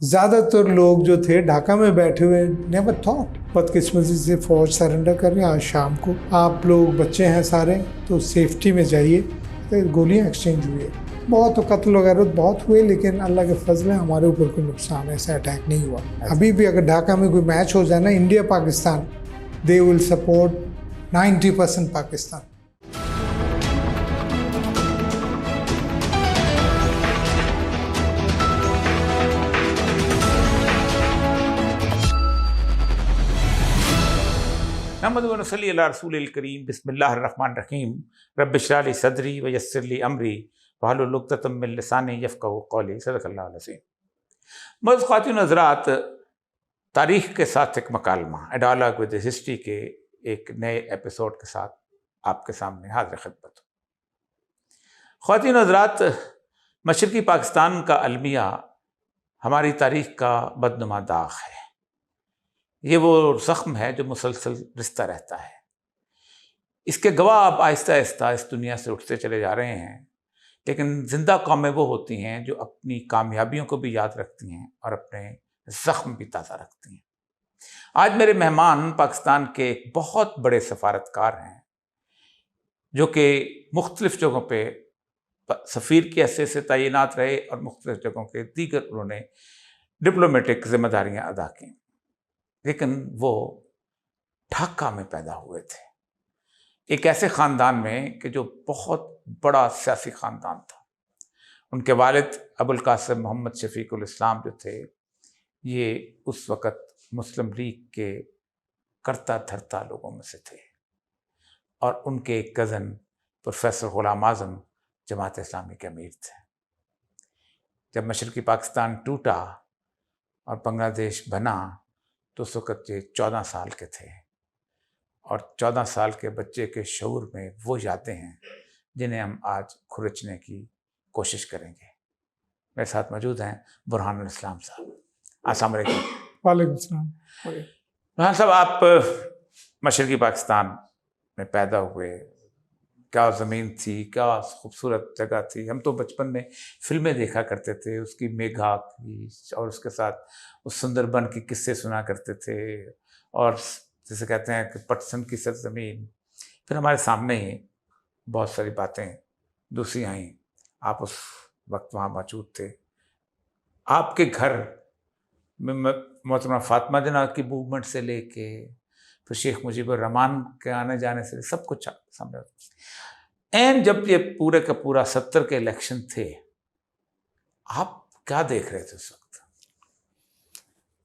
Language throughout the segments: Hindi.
ज़्यादातर लोग जो थे ढाका में बैठे हुए, नेवर थॉट। बदकिस्मती से फौज सरेंडर कर रही है आज शाम को। आप लोग बच्चे हैं सारे, तो सेफ्टी में जाइए। तो गोलियां एक्सचेंज हुई है, बहुत कत्ल वगैरह बहुत हुए, लेकिन अल्लाह के फजल है हमारे ऊपर कोई नुकसान ऐसा अटैक नहीं हुआ। अभी भी अगर ढाका में कोई मैच हो जाए ना, India Pakistan, they will support 90% Pakistan. नहमदुहु व नसल्ली अला रसूलिल करीम बिस्मिल्लाहिर्रहमानिर्रहीम रब्बिश इश्रह ली सदरी व यस्सिर ली अमरी वहलुल उक़दतम मिन लिसानी यफ़क़हू क़ौली सदक़ल्लाहुल अज़ीम। मौजूद ख़वातीन हज़रात, तारीख़ के साथ एक मकालमा, ए डायलॉग विद हिस्ट्री के एक नए एपिसोड के साथ आपके सामने हाज़िर ख़िदमत। ख़वातीन हज़रात, मशरक़ी पाकिस्तान का अलमिया हमारी तारीख़ का बदनुमा दाग है। ये वो ज़ख्म है जो मुसलसल रिश्ता रहता है। इसके गवाह आप आहिस्ता आहिस्ता इस दुनिया से उठते चले जा रहे हैं, लेकिन ज़िंदा कौमें वो होती हैं जो अपनी कामयाबियों को भी याद रखती हैं और अपने ज़ख्म भी ताज़ा रखती हैं। आज मेरे मेहमान पाकिस्तान के एक बहुत बड़े सफारतकार हैं, जो कि मुख्तलिफ़ जगहों पे सफ़ीर की हैसियत से तैनात रहे और मुख्तलिफ़ जगहों के दीगर उन्होंने डिप्लोमेटिक ज़िम्मेदारियाँ अदा की। लेकिन वो ढाका में पैदा हुए थे, एक ऐसे ख़ानदान में कि जो बहुत बड़ा सियासी ख़ानदान था। उनके वालिद अबुल कासिम मोहम्मद शफ़ीकुल इस्लाम जो थे, ये उस वक़्त मुस्लिम लीग के करता धरता लोगों में से थे, और उनके एक कज़न प्रोफेसर ग़ुलाम आज़म जमात इस्लामी के अमीर थे। जब मशरक़ी पाकिस्तान टूटा और बांग्लादेश बना, तो उस वक़्त ये 14 साल के थे, और 14 साल के बच्चे के शऊर में वो यादें हैं जिन्हें हम आज खुरचने की कोशिश करेंगे। मेरे साथ मौजूद हैं बुरहानुल इस्लाम साहब। अस्सलाम वालेकुम। वालेकुम सलाम। बुरहान साहब, आप मशरक़ी पाकिस्तान में पैदा हुए, क्या ज़मीन थी, क्या खूबसूरत जगह थी। हम तो बचपन में फ़िल्में देखा करते थे, उसकी मेघा की, और उसके साथ उस सुंदरबन के किस्से सुना करते थे, और जैसे कहते हैं कि पटसन की सरज़मीन। फिर हमारे सामने ही बहुत सारी बातें दूसरी आईं। आप उस वक्त वहाँ मौजूद थे। आपके घर में मोहतरमा फ़ातिमा जना की मूवमेंट से लेके फिर शेख मुजीबुर रहमान के आने जाने से सब कुछ सामने। एंड जब ये पूरे का पूरा 70 के इलेक्शन थे, आप क्या देख रहे थे उस वक्त?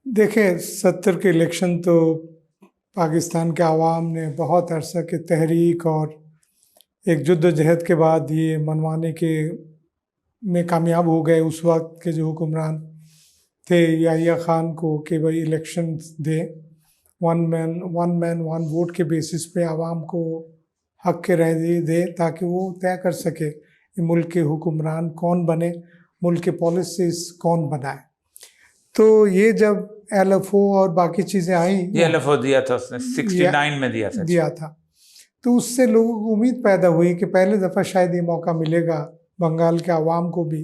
देखें, 70 के इलेक्शन तो पाकिस्तान के आवाम ने बहुत अरसा की तहरीक और एक जद्दोजहद के बाद ये मनवाने के में कामयाब हो गए। उस वक्त के जो हुक्मरान थे याहिया खान को कि भाई election they, one man one vote के बेसिस पे आवाम को हक के राय दे, ताकि वो तय कर सके कि मुल्क के हुक्मरान कौन बने, मुल्क के पॉलिसीज कौन बनाए। तो ये जब LFO और बाकी चीज़ें आई, ये LFO दिया था उसने 69 में दिया था। तो उससे लोगों को उम्मीद पैदा हुई कि पहले दफ़ा शायद ये मौका मिलेगा बंगाल के आवाम को भी,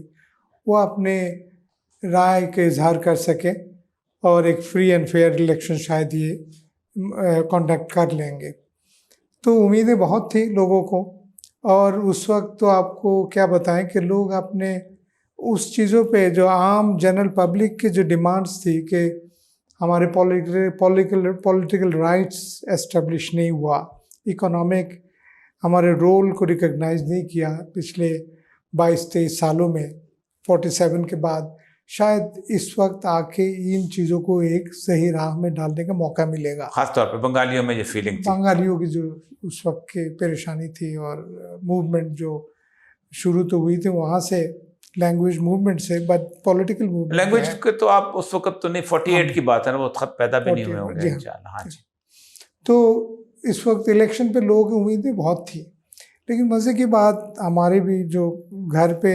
वो अपने राय के इजहार कर सके और एक फ्री एंड फेयर इलेक्शन शायद ये कंडक्ट कर लेंगे। तो उम्मीदें बहुत थी लोगों को, और उस वक्त तो आपको क्या बताएं कि लोग अपने उस चीज़ों पे जो आम जनरल पब्लिक की जो डिमांड्स थी कि हमारे पॉलिटिकल राइट्स एस्टेब्लिश नहीं हुआ, इकोनॉमिक हमारे रोल को रिकग्नाइज नहीं किया पिछले 22-23 सालों में, 47 के बाद शायद इस वक्त आके इन चीज़ों को एक सही राह में डालने का मौका मिलेगा। खासतौर पे बंगालियों में ये फीलिंग थी, बंगालियों की जो उस वक्त की परेशानी थी, और मूवमेंट जो शुरू तो हुई थी वहाँ से, लैंग्वेज मूवमेंट से, बट पॉलिटिकल मूवमेंट। लैंग्वेज के तो आप उस वक्त तो नहीं, 48 की बात है ना, वो खत पैदा भी नहीं हुए होंगे इंशाल्लाह। हाँ जी। तो इस वक्त इलेक्शन पे लोगों की उम्मीदें बहुत थी, लेकिन मज़े की बात, हमारे भी जो घर पे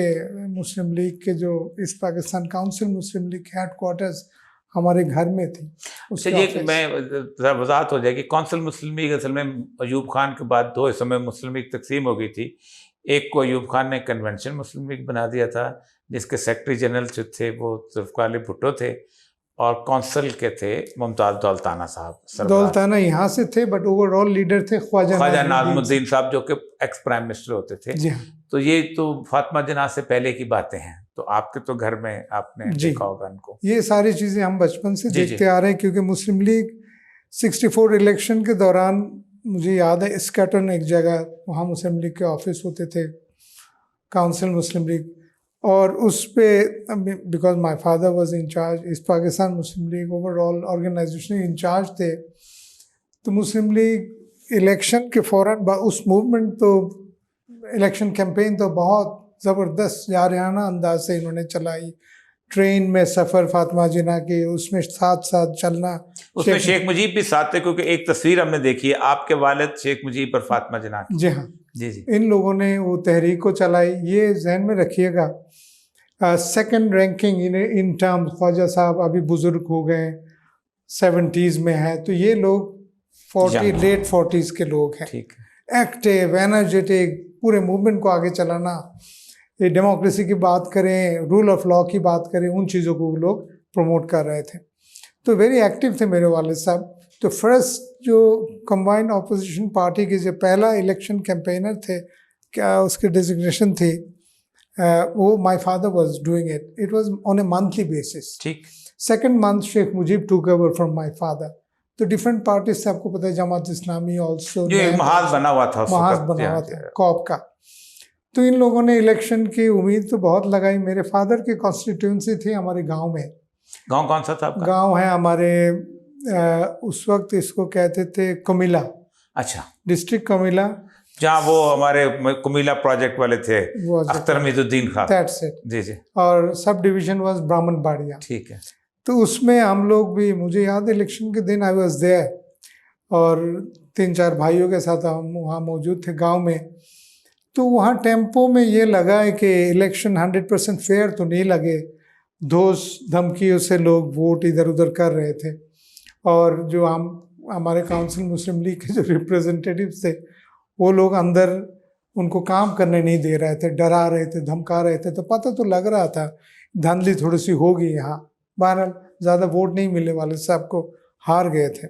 मुस्लिम लीग के जो इस Pakistan council Muslim league headquarters हमारे घर में थी। चलिए, मैं वजाहत हो जाएगी। कौंसिल मुस्लिम लीग असल में अयूब खान के बाद 2 हिस्सों में मुस्लिम लीग तकसीम हो गई थी। एक को अयूब खान ने कन्वेंशन मुस्लिम लीग बना दिया था, जिसके सेक्रेटरी जनरल जो थे वो जुल्फ़िकार अली भुट्टो थे, और कौंसल के थे मुमताज़ दौलताना साहब। दौलताना यहाँ से थे, बट ओवरऑल लीडर थे ख्वाजा नाज़मुद्दीन साहब, जो कि एक्स प्राइम मिनिस्टर होते थे। जी हाँ। तो ये तो फातिमा जिन्ना से पहले की बातें हैं, तो आपके तो घर में आपने देखा होगा इनको। ये सारी चीज़ें हम बचपन से देखते आ रहे हैं, क्योंकि मुस्लिम लीग 64 इलेक्शन के दौरान मुझे याद है स्कैटन एक जगह, वहाँ मुस्लिम लीग के ऑफिस होते थे, काउंसिल मुस्लिम लीग, और उस पे because my father was in charge, east Pakistan Muslim league overall organisation incharge थे, तो मुस्लिम लीग इलेक्शन के फ़ौरन उस मूवमेंट तो इलेक्शन कैंपेन तो बहुत ज़बरदस्त जारियाना अंदाज से इन्होंने चलाई। ट्रेन में सफ़र फातिमा जिन्ना के, उसमें साथ साथ चलना, उसमें शेख मुजीब भी साथ थे, क्योंकि एक तस्वीर हमने देखी है आपके वालिद शेख मुजीब और फातिमा जिन्ना की। जी हाँ, जी जी। इन लोगों ने वो तहरीक को चलाई। ये जहन में रखिएगा, second ranking in terms, Khwaja साहब अभी बुजुर्ग हो गए, 70s में हैं, तो ये लोग 40 लेट 40s के लोग हैं, ठीक, एक्टिव, एनर्जेटिक, पूरे मूवमेंट को आगे चलाना, ये डेमोक्रेसी की बात करें, रूल ऑफ लॉ की बात करें, उन चीज़ों को वो लोग प्रमोट कर रहे थे, तो वेरी एक्टिव थे मेरे वालिद साहब। तो फर्स्ट जो कंबाइंड ऑपोजिशन पार्टी के जो पहला इलेक्शन कैंपेनर थे, क्या उसकी डिजिग्नेशन थी, वो my father was doing it, it was on a monthly basis. ठीक। Second month Sheikh Mujib took over from my father. तो डिफरेंट पार्टीज से, आपको पता है जमात इस्लामी ऑल्सो, जो महाज बना हुआ था, महाज बना हुआ था कॉप का। तो इन लोगों ने इलेक्शन की उम्मीद तो बहुत लगाई। मेरे फादर की कॉन्स्टिट्यूंसी थी हमारे गांव में। गांव कौन सा था आपका? गांव है हमारे, उस वक्त इसको कहते थे कुमिला। अच्छा, डिस्ट्रिक्ट कुमिला, जहाँ वो हमारे कुमिला प्रोजेक्ट वाले थे, अख्तर हमीदुद्दीन खान। That's it. जी जी। और सब डिवीजन वाज ब्राह्मण बाड़िया। ठीक है। तो उसमें हम लोग भी, मुझे याद है इलेक्शन के दिन आई वाज देयर, और 3-4 भाइयों के साथ हम वहाँ मौजूद थे गांव में। तो वहाँ टेम्पो में ये लगा है कि इलेक्शन 100% फेयर तो नहीं लगे, धोस धमकियों से लोग वोट इधर उधर कर रहे थे, और जो हम हमारे काउंसिल मुस्लिम लीग के जो रिप्रेजेंटेटिव्स थे, वो लोग अंदर उनको काम करने नहीं दे रहे थे, डरा रहे थे, धमका रहे थे। तो पता तो लग रहा था धांधली थोड़ी सी होगी यहाँ। बहरहाल ज़्यादा वोट नहीं मिलने वाले, सबको हार गए थे।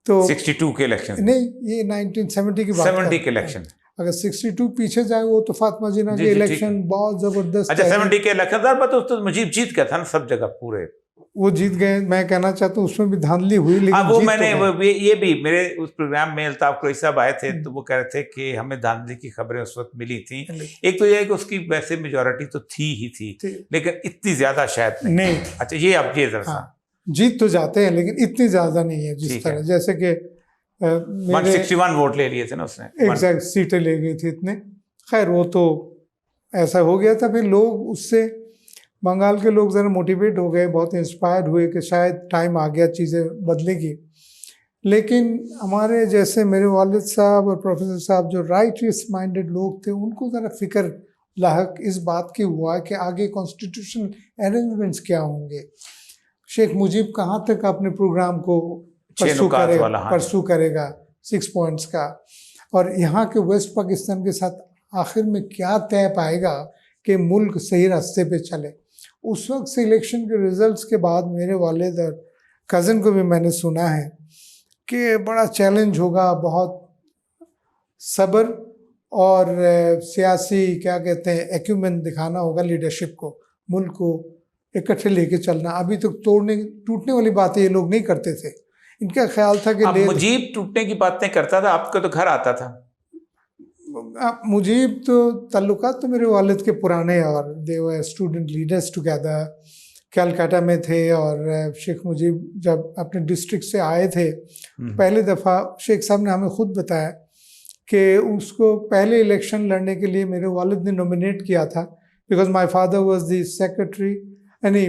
तो 62 के इलेक्शन नहीं, ये 1970 की बात, 70 के इलेक्शन। अगर 62 पीछे जाए, वो तो फातिमा जिन्ना के इलेक्शन बहुत जबरदस्त। अच्छा, 70 के इलेक्शन तो मुजीब जीत गया था ना सब जगह, पूरे वो जीत गए। मैं कहना चाहता हूँ उसमें भी धांधली हुई, लेकिन वो मैंने ये भी मेरे उस प्रोग्राम में अल्ताफ कुरैशी साहब आए थे, तो वो कह रहे थे कि हमें धांधली की खबरें उस वक्त मिली थी। एक तो ये है कि उसकी वैसे मेजोरिटी तो थी ही थी, लेकिन इतनी ज्यादा शायद नहीं। अच्छा, ये अब ये जरा जीत तो जाते हैं, लेकिन इतनी ज्यादा नहीं है जिस तरह, जैसे कि 161 वोट ले लिए थे ना उसने, एग्जैक्ट सीटें ले गई थी इतने। खैर वो तो ऐसा हो गया था। फिर लोग उससे, बंगाल के लोग ज़रा मोटिवेट हो गए, बहुत इंस्पायर हुए कि शायद टाइम आ गया, चीज़ें बदलेगी। लेकिन हमारे जैसे मेरे वालिद साहब और प्रोफेसर साहब जो राइटियस माइंडेड लोग थे, उनको ज़रा फिक्र लाहक इस बात की हुआ कि आगे कॉन्स्टिट्यूशन अरेंजमेंट्स क्या होंगे, शेख मुजीब कहाँ तक अपने प्रोग्राम को परसू करेगा 6 पॉइंट्स का, और यहाँ के वेस्ट पाकिस्तान के साथ आखिर में क्या तय पाएगा कि मुल्क सही रास्ते पे चले। उस वक्त से इलेक्शन के रिजल्ट्स के बाद मेरे वालिद और कज़न को भी मैंने सुना है कि बड़ा चैलेंज होगा, बहुत सब्र और सियासी क्या कहते हैं एक्यूमेन दिखाना होगा, लीडरशिप को, मुल्क को इकट्ठे लेके चलना। अभी तो टूटने वाली बातें ये लोग नहीं करते थे। इनका ख्याल था कि मुजीब टूटने की बातें करता था, आपका तो घर आता था। मुजीब तो ताल्लुकात तो मेरे वालिद के पुराने, और दे वर स्टूडेंट लीडर्स टुगेदर, कलकत्ता में थे। और शेख मुजीब जब अपने डिस्ट्रिक्ट से आए थे पहली दफ़ा, शेख साहब ने हमें ख़ुद बताया कि उसको पहले इलेक्शन लड़ने के लिए मेरे वालिद ने नॉमिनेट किया था, because my father was the secretary यानी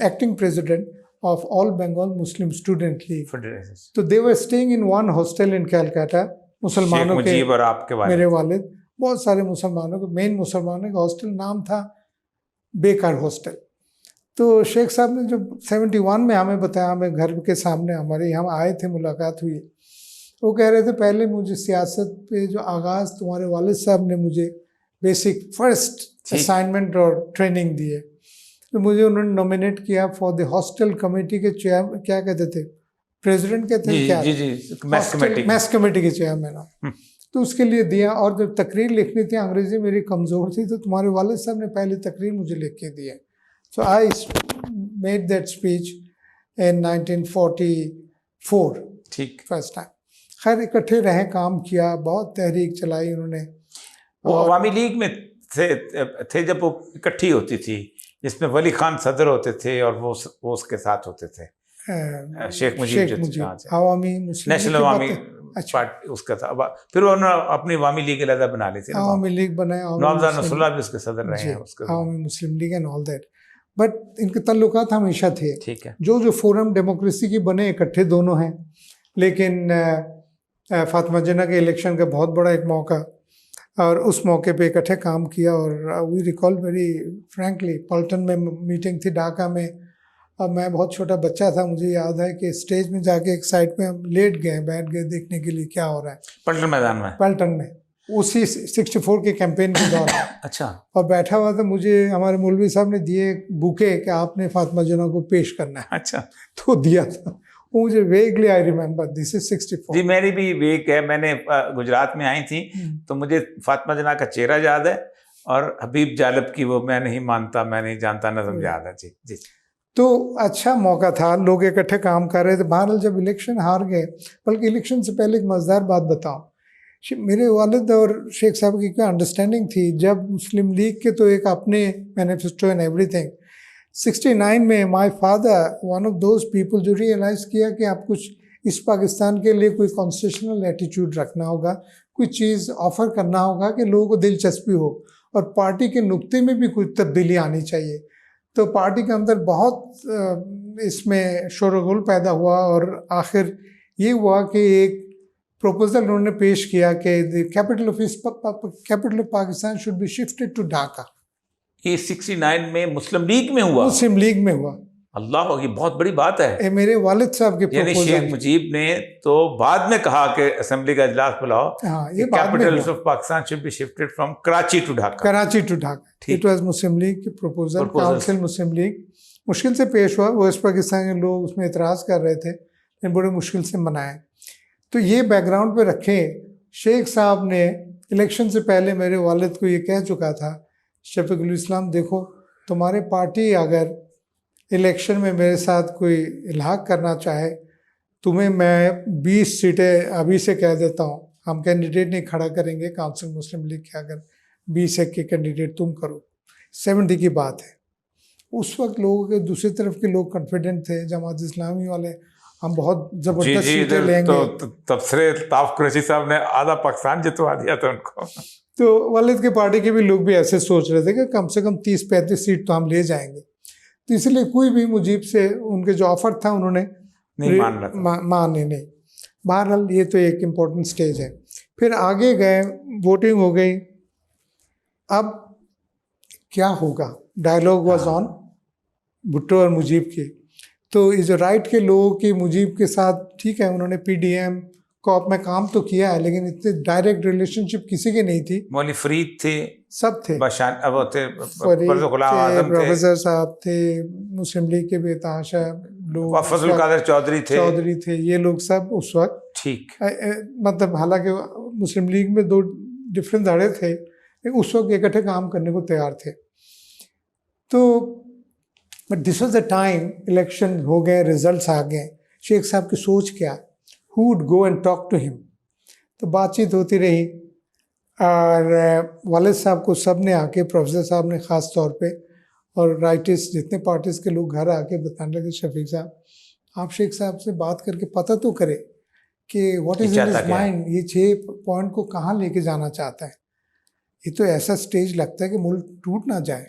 acting president of all Bengal Muslim student league. तो they were staying in one hostel in Calcutta, मुसलमानों के, और आपके मेरे वालिद बहुत सारे मुसलमानों के, मेन मुसलमानों का हॉस्टल, नाम था बेकार हॉस्टल। तो शेख साहब ने जब 71 में हमें बताया, हमें घर के सामने हमारे यहाँ आए थे, मुलाकात हुई, वो कह रहे थे पहले मुझे सियासत पे जो आगाज़ तुम्हारे वालिद साहब ने मुझे बेसिक फर्स्ट असाइनमेंट और ट्रेनिंग दी है, तो मुझे उन्होंने नॉमिनेट किया फॉर द हॉस्टल कमेटी के चेयर, क्या कहते थे, प्रेसिडेंट कहते थे क्या, मैथ्स कमेटी के चेयरमैन, तो उसके लिए दिया। और जब तकरीर लिखनी थी, अंग्रेजी मेरी कमज़ोर थी, तो तुम्हारे वालिद साहब ने पहली तकरीर मुझे लिख के दी है। So I made that speech in 1944 ठीक फर्स्ट टाइम। खैर इकट्ठे रहे, काम किया, बहुत तहरीक चलाई उन्होंने। वो अवामी लीग में थे जब वो इकट्ठी होती थी, जिसमें वली खान सदर होते थे और वो उसके साथ होते थे शेख मुजीब, अवामी मुस्लिम नेशनल अवामी पार्टी उसका था। फिर उन्होंने अपनी अवामी लीग अलग बना ली थी, अवामी लीग बनाया, नवाब नसरुल्लाह भी उसके सदर रहे हैं, उसके Awami Muslim League and all that. But इनके ताल्लुकात हमेशा थे। ठीक है। जो फोरम डेमोक्रेसी की बने, इकट्ठे दोनों हैं, लेकिन फातिमा जिन्ना के इलेक्शन का बहुत बड़ा एक मौका, और उस मौके पे इकट्ठे काम किया। और वी रिकॉल वेरी फ्रैंकली, पल्टन में मीटिंग थी ढाका में, अब मैं बहुत छोटा बच्चा था, मुझे याद है कि स्टेज में जाके एक साइड पे हम लेट गए, बैठ गए देखने के लिए क्या हो रहा है पल्टन मैदान में, पल्टन में, उसी 64 के कैंपेन के दौरान। अच्छा। और बैठा हुआ था, मुझे हमारे मौलवी साहब ने दिए बुके कि आपने फातिमा जिन्ना को पेश करना है। अच्छा। तो दिया था, मुझे vaguely I remember, this is 64। जी मेरी भी वेग है, मैंने गुजरात में आई थी तो मुझे फातिमा जिन्ना का चेहरा याद है, और हबीब जालब की वो मैं नहीं मानता मैं नहीं जानता नज़म याद है। जी जी। तो अच्छा मौका था, लोग इकट्ठे काम कर रहे थे। बहरहाल जब इलेक्शन हार गए, बल्कि इलेक्शन से पहले एक मज़ेदार बात बताऊं, मेरे वालिद और शेख साहब की क्या अंडरस्टैंडिंग थी, जब मुस्लिम लीग के तो एक अपने मैनिफेस्टो एंड एवरीथिंग, 69 में my father one of those people जो रियलाइज़ किया कि आप कुछ इस पाकिस्तान के लिए कोई कॉन्स्टिट्यूशनल एटीट्यूड रखना होगा, कोई चीज़ ऑफ़र करना होगा कि लोगों को दिलचस्पी हो, और पार्टी के नुक्ते में भी कुछ तब्दीली आनी चाहिए। तो पार्टी के अंदर बहुत इसमें शोरगुल पैदा हुआ, और आखिर ये हुआ कि एक प्रपोजल उन्होंने पेश किया कि the capital of Pakistan should be shifted to Dhaka. ये 69 में मुस्लिम लीग में हुआ? मुस्लिम लीग में हुआ। अल्लाह, ये बहुत बड़ी बात है। ये मेरे वालिद साहब के यानी शेख मुजीब ने तो बाद में कहा कि असेंबली का इजलास बुलाओ, ये capital of Pakistan should be shifted from Karachi to Dhaka. Karachi to Dhaka, it was Muslim league की प्रपोजल, काउंसिल मुस्लिम लीग मुश्किल से पेश हुआ, वेस्ट पाकिस्तान के लोग उसमें इतराज़ कर रहे थे, लेकिन बड़े मुश्किल से मनाए। तो ये बैकग्राउंड पे रखें, शेख साहब ने इलेक्शन से पहले मेरे वालिद को ये कह चुका था, शफीकुल इस्लाम देखो, तुम्हारे पार्टी अगर इलेक्शन में मेरे साथ कोई इल्हाक करना चाहे, तुम्हें मैं 20 सीटें अभी से कह देता हूँ, हम कैंडिडेट नहीं खड़ा करेंगे काउंसिल मुस्लिम लीग के, अगर 20 के कैंडिडेट तुम करो। 70 की बात है। उस वक्त लोगों के दूसरी तरफ के लोग कॉन्फिडेंट थे, जमात इस्लामी वाले, हम बहुत ज़बरदस्त सीटें लेंगे। तो तबसरे ताफ कुरैशी साहब ने आधा पाकिस्तान जितवा दिया था उनको। तो वालिद के पार्टी के भी लोग भी ऐसे सोच रहे थे कि कम से कम 30-35 सीट तो हम ले जाएंगे। तो इसलिए कोई भी मुजीब से उनके जो ऑफर था उन्होंने नहीं माने नहीं। बहरहाल ये तो एक इम्पोर्टेंट स्टेज है। फिर आगे गए, वोटिंग हो गई। अब क्या होगा, डायलॉग वाज ऑन भुट्टो और मुजीब की। तो इस राइट के लोगों की मुजीब के साथ ठीक है, उन्होंने PDM कॉप में काम तो किया है, लेकिन इतने डायरेक्ट रिलेशनशिप किसी की नहीं थी। मौलवी फरीद थे, सब थे, प्रोफेसर साहब थे, मुस्लिम लीग के बेतहाशा लोग, फजल कादर चौधरी थे, ये लोग सब उस वक्त ठीक, मतलब हालांकि मुस्लिम लीग में 2 डिफरेंट धड़े थे, लेकिन उस वक्त इकट्ठे काम करने को तैयार थे। तो but this was the time, election हो गए, रिजल्ट्स आ गए, शेख साहब की सोच क्या, who would go and talk to him. तो बातचीत होती रही, और वालिद साहब को सब ने आके, प्रोफेसर साहब ने ख़ास तौर पे, और राइटिस्ट जितने पार्टीज़ के लोग घर आके बताने लगे, शफीक साहब आप शेख साहब से बात करके पता तो करें कि what is in his mind, ये 6 पॉइंट को कहाँ लेके जाना चाहता है। ये तो ऐसा स्टेज लगता है कि मुल्क टूट ना जाए।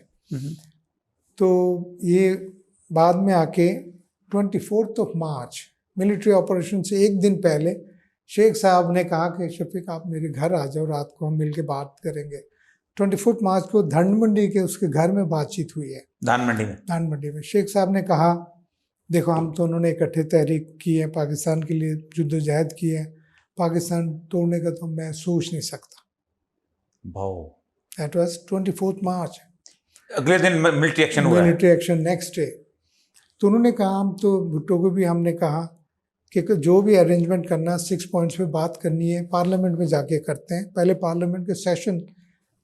तो ये बाद में आके 24 मार्च मिलिट्री ऑपरेशन से एक दिन पहले शेख साहब ने कहा कि शफीक आप मेरे घर आ जाओ, रात को हम मिल के बात करेंगे। 24 मार्च को धानमंडी के उसके घर में बातचीत हुई है, धानमंडी में। शेख साहब ने कहा देखो, हम तो उन्होंने इकट्ठे तहरीक की है, पाकिस्तान के लिए जुद्दोजहद की है, पाकिस्तान तोड़ने का तो मैं सोच नहीं सकता। भाव दैट वाज 24 मार्च। अगले दिन मिलिट्री एक्शन हुआ है। Military action next day. तो उन्होंने कहा, हम तो भुट्टो को भी हमने कहा कि जो भी अरेंजमेंट करना 6 पॉइंट्स पे बात करनी है पार्लियामेंट में जाके करते हैं, पहले पार्लियामेंट के सेशन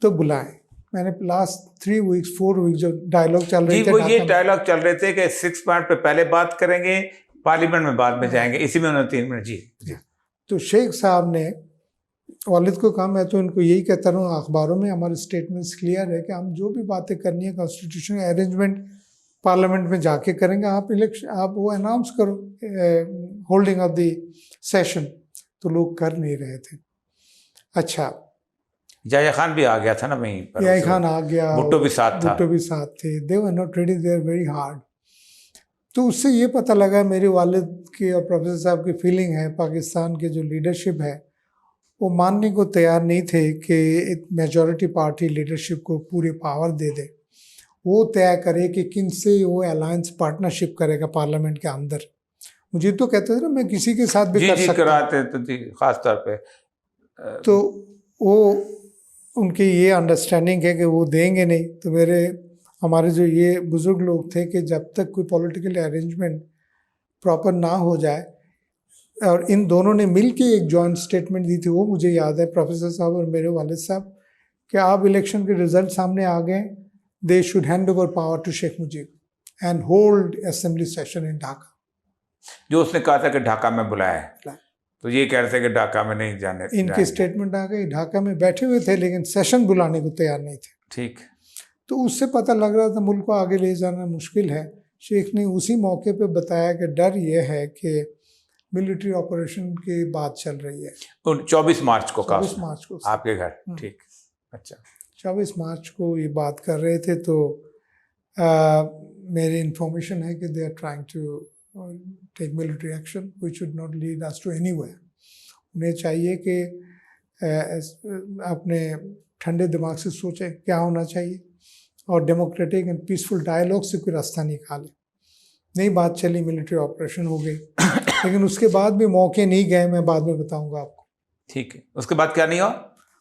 तो बुलाएं। मैंने लास्ट 3 वीक्स 4 वीक्स जो डायलॉग चल रहे थे, वो ये डायलॉग चल रहे थे कि 6 पॉइंट पे पहले बात करेंगे, पार्लियामेंट में बाद में जाएंगे, इसी में उन्होंने 3 मिनट जी। तो शेख साहब ने वालिद को कहा, मैं तो इनको यही कहता रहूँ, अखबारों में हमारे स्टेटमेंट्स क्लियर है कि हम जो भी बातें करनी है कॉन्स्टिट्यूशन अरेंजमेंट पार्लियामेंट में जाके करेंगे, आप इलेक्शन आप वो अनाउंस करो होल्डिंग ऑफ द सेशन। तो लोग कर नहीं रहे थे। अच्छा, याह्या खान भी आ गया था ना वहीं पर, याह्या खान आ गया, भुट्टो भी साथ था, भुट्टो भी साथ थे। They were not ready, they are very hard. तो उससे ये पता लगा, मेरे वालिद की और प्रोफेसर साहब की फीलिंग है, पाकिस्तान के जो लीडरशिप है वो मानने को तैयार नहीं थे कि एक मेजॉरिटी पार्टी लीडरशिप को पूरी पावर दे दे, वो तय करे कि किन से वो अलायंस पार्टनरशिप करेगा पार्लियामेंट के अंदर। मुझे तो कहते थे ना, मैं किसी के साथ भी कर सकता कराते तो जी, खास तौर पे तो वो उनकी ये अंडरस्टैंडिंग है कि वो देंगे नहीं। तो हमारे जो ये बुजुर्ग लोग थे कि जब तक कोई पॉलिटिकल अरेंजमेंट प्रॉपर ना हो जाए, और इन दोनों ने मिल के एक जॉइंट स्टेटमेंट दी थी, वो मुझे याद है, प्रोफेसर साहब और मेरे वालिद साहब, कि आप इलेक्शन के रिजल्ट सामने आ गए, they should hand over power to Sheikh Mujib and hold assembly session in Dhaka. जो उसने कहा था कि ढाका में बुलाया है, तो ये कह रहे थे कि ढाका में नहीं जाने, इनकी स्टेटमेंट आ गई, ढाका में बैठे हुए थे लेकिन सेशन बुलाने को तैयार नहीं थे। ठीक। तो उससे पता लग रहा था मुल्क को आगे ले जाना मुश्किल है। शेख ने उसी मौके पे बताया कि डर ये है कि मिलिट्री ऑपरेशन की बात चल रही है। 24 मार्च को, 24 मार्च को आपके घर। ठीक, अच्छा। 24 मार्च को ये बात कर रहे थे। तो मेरी इंफॉर्मेशन है कि they are trying to take military action which should not lead us to anywhere. उन्हें चाहिए कि अपने ठंडे दिमाग से सोचें क्या होना चाहिए और डेमोक्रेटिक एंड पीसफुल डायलॉग से कोई रास्ता निकाले। नहीं बात चली, मिलिट्री ऑपरेशन हो गई, लेकिन उसके बाद भी मौके नहीं गए, मैं बाद में बताऊंगा आपको। ठीक है, उसके बाद क्या नहीं हुआ?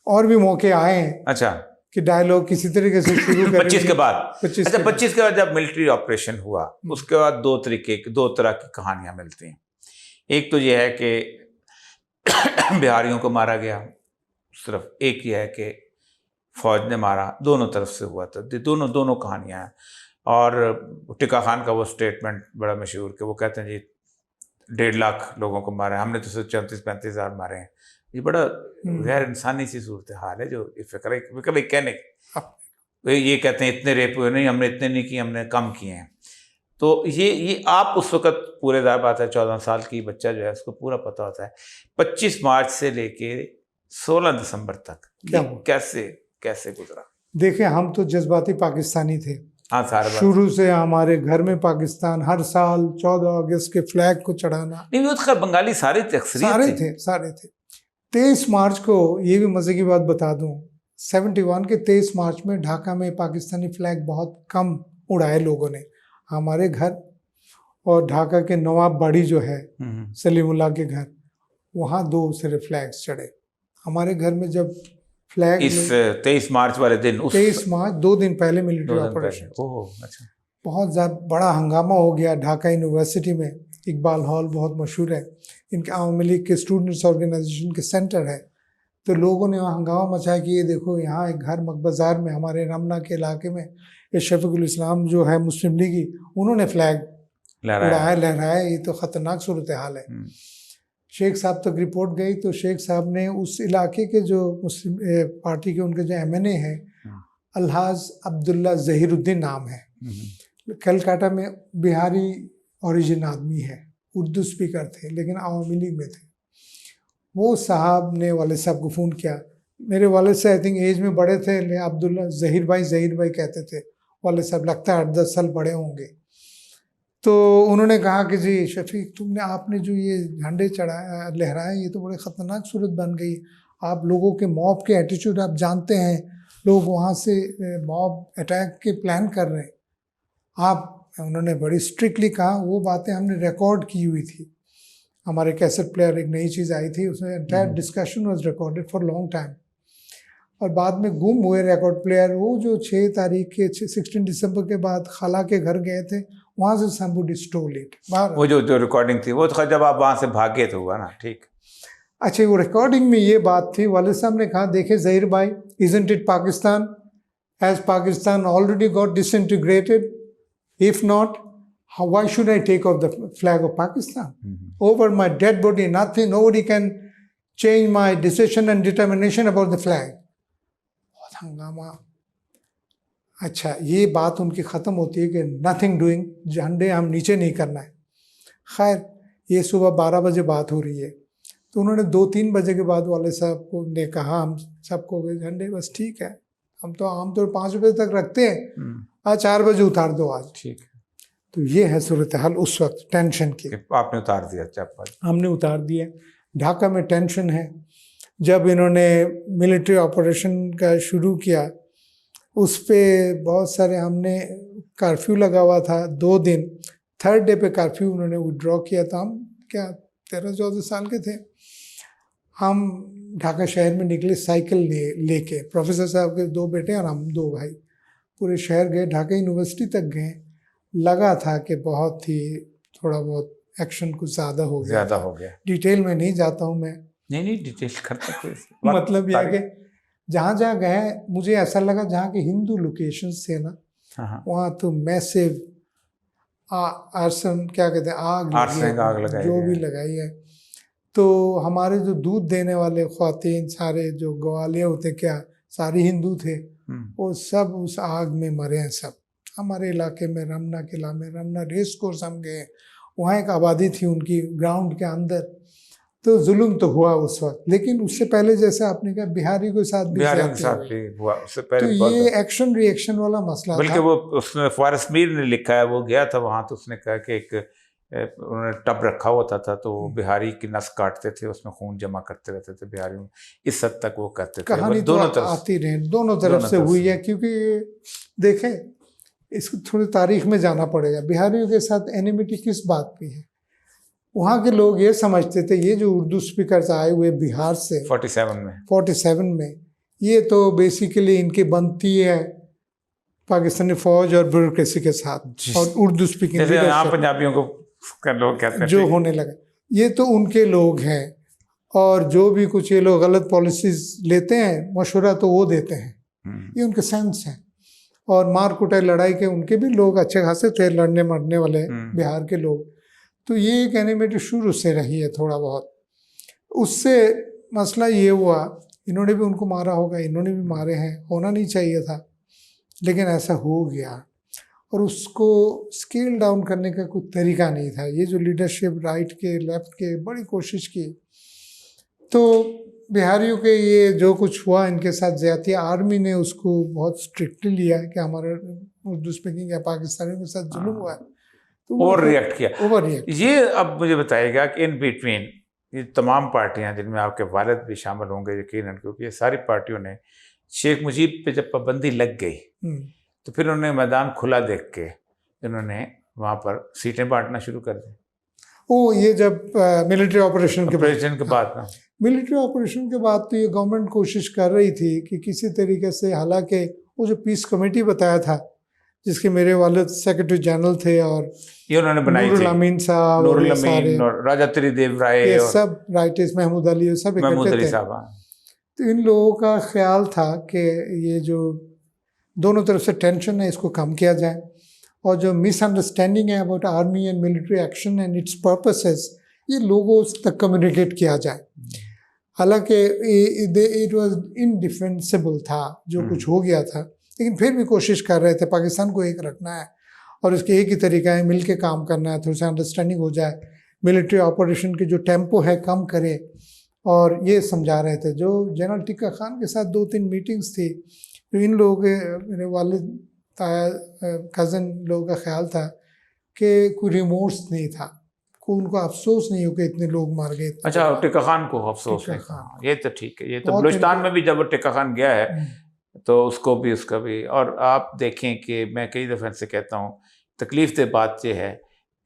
और भी मौके आए हैं। अच्छा, कि डायलॉग किसी तरीके से शुरू करें 25 के बाद। 25 अच्छा, 25 के बाद जब मिलिट्री ऑपरेशन हुआ, उसके बाद दो तरह की कहानियां मिलती हैं। एक तो यह है कि बिहारियों को मारा गया सिर्फ, एक ये है कि फौज ने मारा, दोनों तरफ से हुआ था। दोनों कहानियां हैं। और टिक्का खान का वो स्टेटमेंट बड़ा मशहूर कि वो कहते हैं जी 1.5 लाख लोगों को मारा है, हमने तो सिर्फ 34-35 हज़ार मारे हैं। ये बड़ा गैर इंसानी सी सूरत हाल है जो फिक्र कहने की। ये कहते हैं इतने रेप हुए, नहीं हमने इतने नहीं किए, हमने कम किए हैं। तो ये आप उस वक्त पूरे दार बात है, 14 साल की बच्चा जो है उसको पूरा पता होता है। 25 मार्च से लेके 16 दिसंबर तक कैसे गुजरा? देखिए, हम तो जज्बाती पाकिस्तानी थे। हाँ, सारे शुरू से हमारे घर में पाकिस्तान, हर साल 14 अगस्त के फ्लैग को चढ़ाना। नहीं, वो तो बंगाली सारे थे। 23 मार्च को, ये भी मजे की बात बता दूं, 71 के 23 मार्च में ढाका में पाकिस्तानी फ्लैग बहुत कम उड़ाए लोगों ने। हमारे घर और ढाका के नवाब बाड़ी जो है सलीमुल्लाह के घर, वहाँ 2 सिर्फ फ्लैग्स चढ़े। हमारे घर में जब फ्लैग इस 23 मार्च वाले दिन, 23 मार्च 2 दिन पहले मिलिट्री ऑपरेशन, अच्छा, बहुत ज़्यादा बड़ा हंगामा हो गया ढाका यूनिवर्सिटी में। इकबाल हॉल बहुत मशहूर है, इनके आवामी लीग के स्टूडेंट्स ऑर्गेनाइजेशन के सेंटर है। तो लोगों ने वहाँ हंगामा मचाया कि ये देखो यहाँ एक घर बाज़ार में, हमारे रमना के इलाके में, ये शफीकुल इस्लाम जो है मुस्लिम लीगी, उन्होंने फ्लैग लहराया। ये तो ख़तरनाक सूरत हाल है। शेख साहब तक रिपोर्ट गई तो शेख साहब ने उस इलाके के जो मुस्लिम पार्टी के उनके जो MNA हैं, अलहाज अब्दुल्ला ज़हीरुद्दीन नाम है, कलकत्ता में बिहारी ओरिजिन आदमी है, उर्दू स्पीकर थे लेकिन आवामी लीग में थे। वो साहब ने वालिद साहब को फ़ोन किया। मेरे वालिद से आई थिंक एज में बड़े थे, ले अब्दुल्ला ज़हीर भाई कहते थे वालिद साहब, लगता है 8-10 साल बड़े होंगे। तो उन्होंने कहा कि जी शफीक, आपने जो ये झंडे चढ़ाया लहराए, ये तो बड़े ख़तरनाक सूरत बन गई। आप लोगों के मॉब के एटीट्यूड आप जानते हैं, लोग वहाँ से मॉब अटैक के प्लान कर रहे हैं। उन्होंने बड़ी स्ट्रिक्टली कहा, वो बातें हमने रिकॉर्ड की हुई थी, हमारे कैसेट प्लेयर एक नई चीज़ आई थी, उसमें entire discussion was recorded for long time, और बाद में गुम हुए रिकॉर्ड प्लेयर। वो जो 6 तारीख के 16 दिसंबर के बाद खाला के घर गए थे, वहाँ से somebody stole it बाहर। वो जो रिकॉर्डिंग थी वो तो जब आप वहाँ से भागे तो हुआ ना, ठीक। अच्छा, वो रिकॉर्डिंग में ये बात थी, वालिद साहब ने कहा, देखे ज़हीर भाई, isn't it Pakistan? Has Pakistan already got disintegrated? If not, why should I take off the flag of Pakistan? Over my dead body, nothing, nobody can change my decision and determination about the flag. बहुत हंगामा। अच्छा, ये बात उनकी ख़त्म होती है कि नथिंग डूइंग, झंडे हम नीचे नहीं करना है। खैर, ये सुबह 12 बजे बात हो रही है, तो उन्होंने 2-3 बजे के बाद वाले साहब को ने कहा हम सबको, झंडे बस ठीक है, हम तो आमतौर 5 बजे तक रखते हैं, आज 4 बजे उतार दो आज, ठीक है। तो ये है सूरत हाल उस वक्त टेंशन की। आपने उतार दिया? हमने उतार दिया। ढाका में टेंशन है। जब इन्होंने मिलिट्री ऑपरेशन का शुरू किया, उस पर बहुत सारे, हमने कर्फ्यू लगा हुआ था 2 दिन, 3rd डे पे कर्फ्यू उन्होंने विड्रॉ किया था। हम क्या 13-14 साल के थे, हम ढाका शहर में निकले साइकिल लेके, प्रोफेसर साहब के 2 बेटे और हम 2 भाई, पूरे शहर गए, ढाका यूनिवर्सिटी तक गए। लगा था कि बहुत ही थोड़ा बहुत एक्शन कुछ ज़्यादा हो गया। डिटेल में नहीं जाता हूँ मैं, नहीं डिटेल करता कोई मतलब यह है कि जहाँ जहाँ गए मुझे ऐसा लगा जहाँ के हिंदू लोकेशंस थे ना, वहाँ तो मैसिव आर्सन, क्या कहते हैं, आग लगाई, जो भी लगाई है। तो हमारे जो दूध देने वाले ख्वातीन, सारे जो ग्वालिया होते, क्या सारे हिंदू थे, वो सब उस आग में मरे हैं सब। हमारे इलाके में रमना किला में, रमना रेस कोर्स हम गए, वहाँ एक आबादी थी उनकी ग्राउंड के अंदर। तो जुल्म तो हुआ उस वक्त, लेकिन उससे पहले जैसे आपने कहा बिहारी के साथ भी हुआ, उससे पहले तो ये एक्शन रिएक्शन वाला मसला था। बल्कि वो उसने फारिस मीर ने लिखा है, वो गया था वहाँ, तो उसने कहा कि एक उन्होंने टब रखा होता था, तो बिहारी की नस काटते थे, उसमें खून जमा करते रहते थे बिहारी में, इस हद तक वो करते थे। कहानी दोनों तरफ आती रहे, दोनों तरफ से हुई है। क्योंकि देखें, इसको थोड़ी तारीख में जाना पड़ेगा, बिहारियों के साथ एनिमिटी किस बात की है। वहाँ के लोग ये समझते थे, ये जो उर्दू स्पीकर्स आए हुए बिहार से 47 में, ये तो बेसिकली इनकी बनती है पाकिस्तानी फौज और ब्यूरोक्रेसी के साथ, और उर्दू स्पीकिंग पंजाबियों को लोग कहते हैं जो होने लगा, ये तो उनके लोग हैं। और जो भी कुछ ये लोग गलत पॉलिसीज लेते हैं, मशवरा तो वो देते हैं, ये उनके सेंस हैं। और मार कुटाई लड़ाई के उनके भी लोग अच्छे खासे थे, लड़ने मरने वाले बिहार के लोग। तो ये एक एनिमेटी शुरू से रही है थोड़ा बहुत। उससे मसला ये हुआ, इन्होंने भी उनको मारा होगा, इन्होंने भी मारे हैं, होना नहीं चाहिए था, लेकिन ऐसा हो गया। और उसको स्केल डाउन करने का कोई तरीका नहीं था। ये जो लीडरशिप राइट के लेफ्ट के बड़ी कोशिश की, तो बिहारियों के ये जो कुछ हुआ इनके साथ ज़्यादती, आर्मी ने उसको बहुत स्ट्रिक्टली लिया कि हमारे उर्दू स्पीकिंग या पाकिस्तानियों के साथ जुल्म हुआ है, तो ओवर रिएक्ट किया। ये अब मुझे बताइएगा कि इन बिटवीन ये तमाम पार्टियां, जिनमें आपके वालिद भी शामिल होंगे यकीनन, क्योंकि ये सारी पार्टियों ने शेख मुजीब पे जब पाबंदी लग गई, तो फिर उन्होंने मैदान खुला देख के इन्होंने वहाँ पर सीटें बांटना शुरू कर दी। ये जब मिलिट्री ऑपरेशन के बाद ना, मिलिट्री ऑपरेशन के बाद तो ये गवर्नमेंट कोशिश कर रही थी कि किसी तरीके से, हालांकि वो जो पीस कमेटी बताया था, जिसके मेरे वालिद सेक्रेटरी जनरल थे, और ये उन्होंने बनाई थी, नूरुल अमीन साहब और राजा त्रिदेव राय, ये सब राइटर्स, महमूद अली, सब इकट्ठे थे। तो इन लोगों का ख्याल था कि ये जो दोनों तरफ से टेंशन है, इसको कम किया जाए, और जो मिसअंडरस्टैंडिंग है about army and military action and it's purposes, ये लोगों तक कम्युनिकेट किया जाए। हालांकि इट वाज इनडिफेंसिबल था जो कुछ हो गया था, लेकिन फिर भी कोशिश कर रहे थे, पाकिस्तान को एक रखना है और इसके एक ही तरीका है, मिल के काम करना है, थोड़ी सी अंडरस्टैंडिंग हो जाए, मिलिट्री ऑपरेशन की जो टेम्पो है कम करे। और ये समझा रहे थे। जो जनरल टिक्का खान के साथ 2-3 मीटिंग्स थी, तो इन लोगों के, मेरे वालिद ताया कज़न लोगों का ख्याल था कि कोई रिमोर्स नहीं था, को उनको अफसोस नहीं हो कि इतने लोग मार गए। अच्छा, टिक्का खान को अफसोस नहीं, ये तो ठीक है। ये तो बलूचिस्तान में भी जब टिक्का खान गया है तो उसको भी, उसका भी। और आप देखें कि मैं कई दफ़े से कहता हूँ, तकलीफ दे बात यह है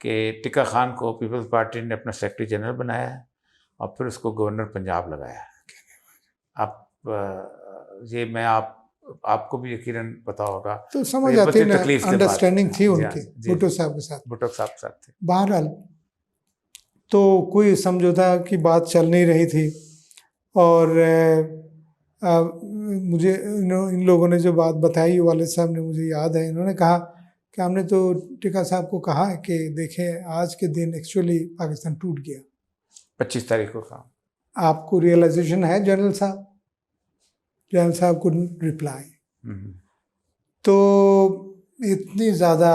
कि टिक्का खान को पीपल्स पार्टी ने अपना सेक्रेटरी जनरल बनाया है और फिर उसको गवर्नर पंजाब लगाया है। ये मैं आपको भी यकीनन पता होगा, तो समझ आती है, तकलीफ अंडरस्टैंडिंग थी उनकी भुट्टो साहब के साथ। भुट्टो साहब के साथ थे। बहरहाल तो कोई समझौता की बात चल नहीं रही थी और मुझे इन लोगों ने जो बात बताई, वालिद साहब ने, मुझे याद है, इन्होंने कहा कि हमने तो टिक्का साहब को कहा है कि देखें आज के दिन एक्चुअली पाकिस्तान टूट गया, 25 तारीख को कहा। आपको रियलाइजेशन है जनरल साहब? जनरल साहब को रिप्लाई। तो इतनी ज़्यादा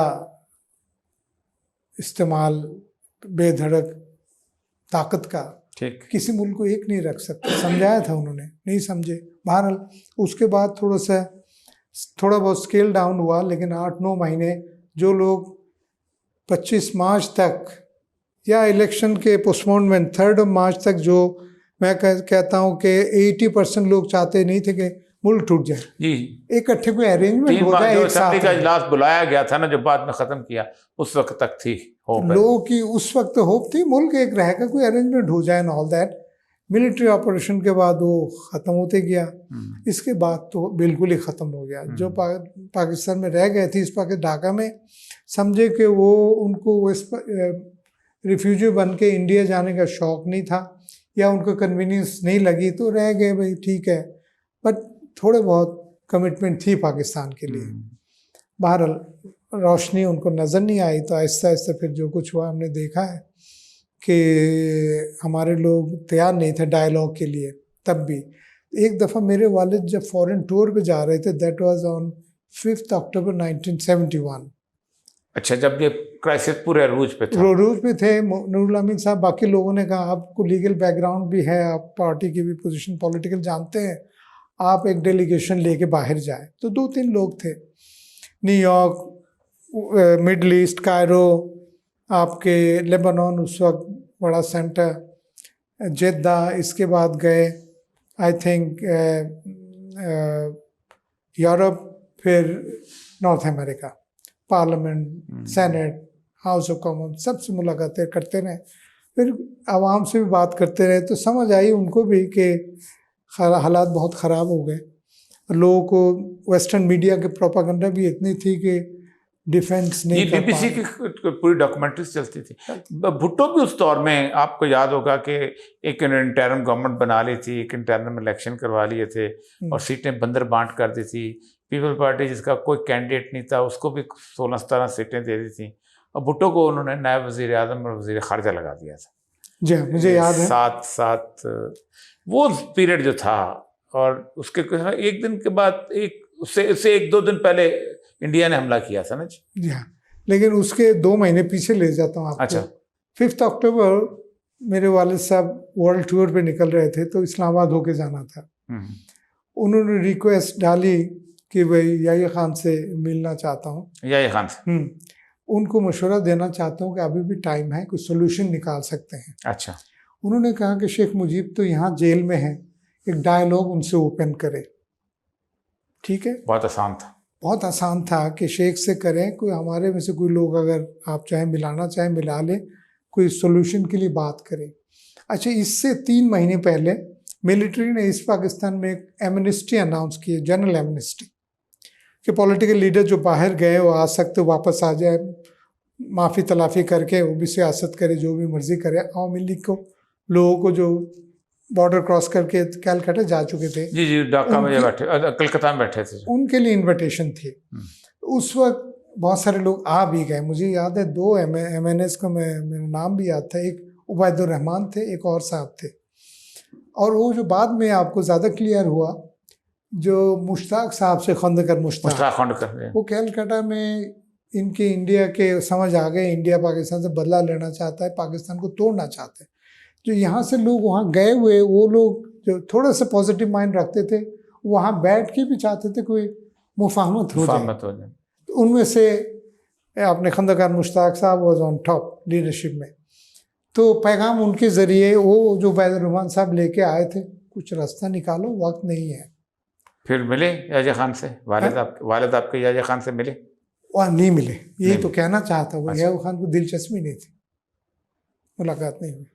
इस्तेमाल बेधड़क ताकत का ठीक, किसी मुल्क को एक नहीं रख सकता। समझाया था उन्होंने, नहीं समझे। बहरहाल उसके बाद थोड़ा बहुत स्केल डाउन हुआ, लेकिन 8-9 महीने जो लोग 25 मार्च तक या इलेक्शन के पोस्टपोनमेंट 3 मार्च तक, जो मैं कहता हूँ कि 80% लोग चाहते नहीं थे कि मुल्क टूट जाए जी, इकट्ठे कोई अरेंजमेंट हो जाए, एक साथ का इजलास बुलाया गया था ना, जो बाद में खत्म किया, उस वक्त तक थी होप, लोगों की उस वक्त होप थी मुल्क एक रहेगा, कोई अरेंजमेंट हो जाए and all that. Military operation के बाद वो ख़त्म होते गया। इसके बाद तो बिल्कुल ही ख़त्म हो गया। जो पाकिस्तान में रह गए थे इस पाकिस्तान ढाका में, समझे कि वो उनको रिफ्यूजी बन के इंडिया जाने का शौक़ नहीं था या उनको कन्वीनियंस नहीं लगी, तो रह गए, भाई ठीक है। बट थोड़े बहुत कमिटमेंट थी पाकिस्तान के लिए। बहरहाल रोशनी उनको नज़र नहीं आई, तो आहिस्ता आहिस्ता फिर जो कुछ हुआ हमने देखा है कि हमारे लोग तैयार नहीं थे डायलॉग के लिए। तब भी एक दफ़ा मेरे वालिद जब फॉरेन टूर पे जा रहे थे, दैट वाज ऑन 5 अक्टूबर 1971। अच्छा, जब ये क्राइसिस पूरे अरूज पे था। अरूज पे थे नूरुल अमीन साहब, बाकी लोगों ने कहा आपको लीगल बैकग्राउंड भी है, आप पार्टी की भी पोजीशन पॉलिटिकल जानते हैं, आप एक डेलीगेशन लेके बाहर जाए। तो 2-3 लोग थे, न्यूयॉर्क, मिडल ईस्ट, कायरो, आपके लेबनान उस वक्त बड़ा सेंटर, जेद्दा, इसके बाद गए आई थिंक यूरोप, फिर north America, parliament, senate, house of common, सबसे मुलाकातें करते रहे। फिर आवाम से भी बात करते रहे, तो समझ आई उनको भी कि हालात बहुत ख़राब हो गए। लोगों को वेस्टर्न मीडिया के प्रोपागेंडा भी इतनी थी कि डिफेंस नहीं कर पाए। BBC की पूरी डॉक्यूमेंट्रीज चलती थी। भुट्टो भी उस दौर में, आपको याद होगा कि एक इंटरिम गवर्नमेंट बना ली थी, एक इंटरिम इलेक्शन करवा लिए थे और सीटें बंदर बांट कर दी थी। पीपल पार्टी जिसका कोई कैंडिडेट नहीं था उसको भी 16-17 सीटें दे दी थी और भुट्टो को उन्होंने नायब वज़ीर आज़म और वज़ीर ख़ारजा लगा दिया था। जी मुझे याद है। साथ वो पीरियड जो था, और उसके एक दिन के बाद, उससे 1-2 दिन पहले इंडिया ने हमला किया था ना जी। हाँ, लेकिन उसके 2 महीने पीछे ले जाता हूँ आपको। अच्छा, 5 अक्टूबर मेरे वालिद साहब वर्ल्ड टूर पे निकल रहे थे, तो इस्लामाबाद होके जाना था। उन्होंने रिक्वेस्ट डाली कि भाई याह्या खान से मिलना चाहता हूँ, याह्या खान से। उनको मशवरा देना चाहता हूँ कि अभी भी टाइम है, कोई सोल्यूशन निकाल सकते हैं। अच्छा, उन्होंने कहा कि शेख मुजीब तो यहाँ जेल में है, एक डायलॉग उनसे ओपन करें। ठीक है, बहुत आसान था, बहुत आसान था कि शेख से करें, कोई हमारे में से कोई लोग अगर आप चाहे मिलाना चाहे मिला लें, कोई सोल्यूशन के लिए बात करें। अच्छा, इससे 3 महीने पहले मिलिट्री ने इस पाकिस्तान में एक एमनेस्टी अनाउंस की है, जनरल एमनेस्टी, कि पॉलिटिकल लीडर जो बाहर गए वो आ सकते, वापस आ जाए, माफ़ी तलाफ़ी करके वो भी सियासत करे, जो भी मर्जी करे। अवामी लीग को लोगों को जो बॉर्डर क्रॉस करके कैलकाटा जा चुके थे, जी ढाका में बैठे, कलकत्ता में बैठे थे, उनके लिए इन्विटेशन थी। उस वक्त बहुत सारे लोग आ भी गए। मुझे याद है 2 MNS का मेरा नाम भी याद था, एक उबैदुर रहमान थे, एक और साहब थे। और वो जो बाद में आपको ज़्यादा क्लियर हुआ, जो मुश्ताक साहब से खंदकर मुश्ताक, वो कैलकाटा में इनके इंडिया के समझ आ गए, इंडिया पाकिस्तान से बदला लेना चाहता है, पाकिस्तान को तोड़ना चाहते हैं। जो यहाँ से लोग वहाँ गए हुए, वो लोग जो थोड़ा सा पॉजिटिव माइंड रखते थे, वहाँ बैठ के भी चाहते थे कोई मुफाहमत हो जाए। उनमें से अपने खंदकार मुश्ताक साहब वाज ऑन टॉप लीडरशिप में। तो पैगाम उनके ज़रिए वो जो उबैदुर रहमान साहब लेके आए थे, कुछ रास्ता निकालो, वक्त नहीं है। फिर मिले याह्या खान से, वालिद आपके याह्या खान से मिले? और नहीं मिले, यही नहीं। तो कहना चाहता वो। अच्छा। याहू खान को दिलचस्पी नहीं थी, मुलाकात नहीं हुई।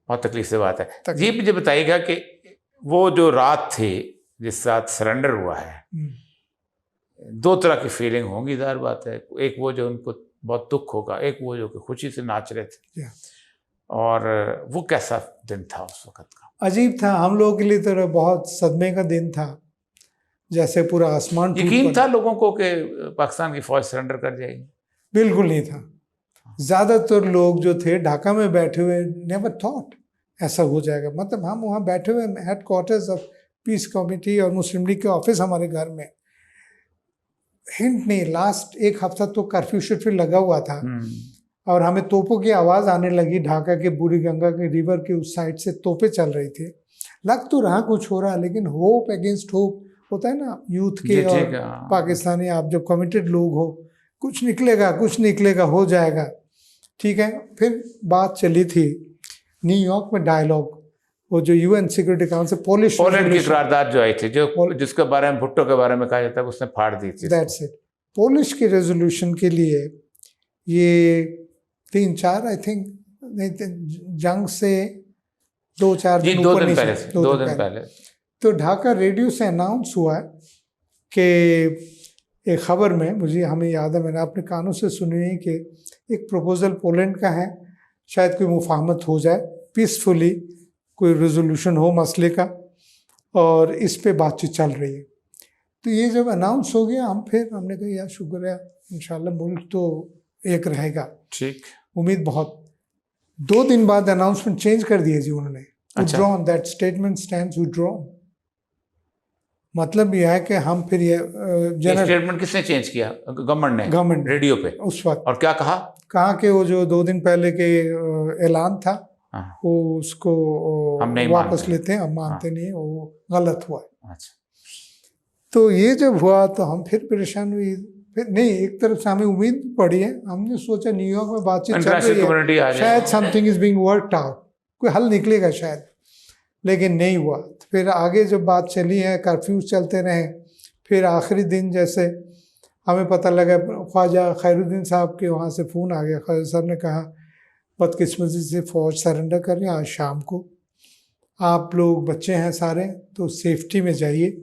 बहुत तकलीफ से बात है तकलीफ। जी। मुझे बताइएगा कि वो जो रात थी जिस रात सरेंडर हुआ है, दो तरह की फीलिंग होंगी, ज़ाहिर बात है। एक वो जो उनको बहुत दुख होगा, एक वो जो कि खुशी से नाच रहे थे। Yeah. और वो कैसा दिन था उस वक्त का? अजीब था, हम लोगों के लिए तो बहुत सदमे का दिन था, जैसे पूरा आसमान टूट यकीन पड़ा। था लोगों को कि पाकिस्तान की फौज सरेंडर कर जाएगी? बिल्कुल नहीं था। ज़्यादातर लोग जो थे ढाका में बैठे हुए, नेवर थॉट ऐसा हो जाएगा। मतलब हम वहाँ बैठे हुए head quarters of peace committee और मुस्लिम लीग के ऑफिस हमारे घर में, हिंट नहीं, लास्ट एक हफ्ता तो कर्फ्यू शर्फ्यू लगा हुआ था और हमें तोपों की आवाज़ आने लगी। ढाका के बूढ़ी गंगा के रिवर के उस साइड से तोपें चल रही थी। लग तो रहा कुछ हो रहा, लेकिन होप अगेंस्ट होप होता है ना यूथ के जी, और ठीक है, हाँ। पाकिस्तानी, आप जब कमिटेड लोग हो, कुछ निकलेगा कुछ निकलेगा, हो जाएगा, ठीक है। फिर बात चली थी न्यूयॉर्क में डायलॉग, वो जो UN security council Polish Poland की करारदाद जो आई थी, जो जिसके बारे में भुट्टो के बारे में कहा जाता है उसने फाड़ दी थी। That's it. पोलिश की रेजोल्यूशन के लिए ये 3-4 आई थिंक जंग से 2-4 दिन दो ऊपर दिन नीचे, पहले, 2 दिन पहले तो ढाका रेडियो से अनाउंस हुआ कि एक खबर में, मुझे हमें याद है, मैंने अपने कानों से सुनी है कि एक प्रपोजल पोलैंड का है, शायद कोई मुफाहमत हो जाए, पीसफुली कोई रेजोल्यूशन हो मसले का, और इस पे बातचीत चल रही है। तो ये जब अनाउंस हो गया, हमने कहा यार शुक्र है, इंशाल्लाह मुल्क तो एक रहेगा। ठीक, उम्मीद बहुत। 2 दिन बाद अनाउंसमेंट चेंज कर दिया जी उन्होंने। Withdrawn, that statement stands withdrawn. मतलब यह है कि हम फिर ये स्टेटमेंट किसने चेंज किया? गवर्नमेंट ने? गवर्नमेंट रेडियो पे उस वक्त। और क्या कहा? कहा कि वो जो 2 दिन पहले के ऐलान था, हाँ। वो उसको हम नहीं वापस मानते। लेते हैं, हम मानते नहीं, वो गलत हुआ। अच्छा। तो ये जब हुआ तो हम फिर परेशान हुई। फिर नहीं, एक तरफ से हमें उम्मीद पड़ी है, हमने सोचा न्यूयॉर्क में बातचीत चल रही है, शायद something is being worked out, कोई हल निकलेगा शायद, लेकिन नहीं हुआ। फिर आगे जब बात चली है, कर्फ्यूज चलते रहे, फिर आखिरी दिन जैसे हमें पता लगा, ख्वाजा खैरुद्दीन साहब के वहाँ से फ़ोन आ गया। ख्वाजा साहब ने कहा बदकिस्मती से फ़ौज सरेंडर कर रही है आज शाम को, आप लोग बच्चे हैं सारे, तो सेफ्टी में जाइए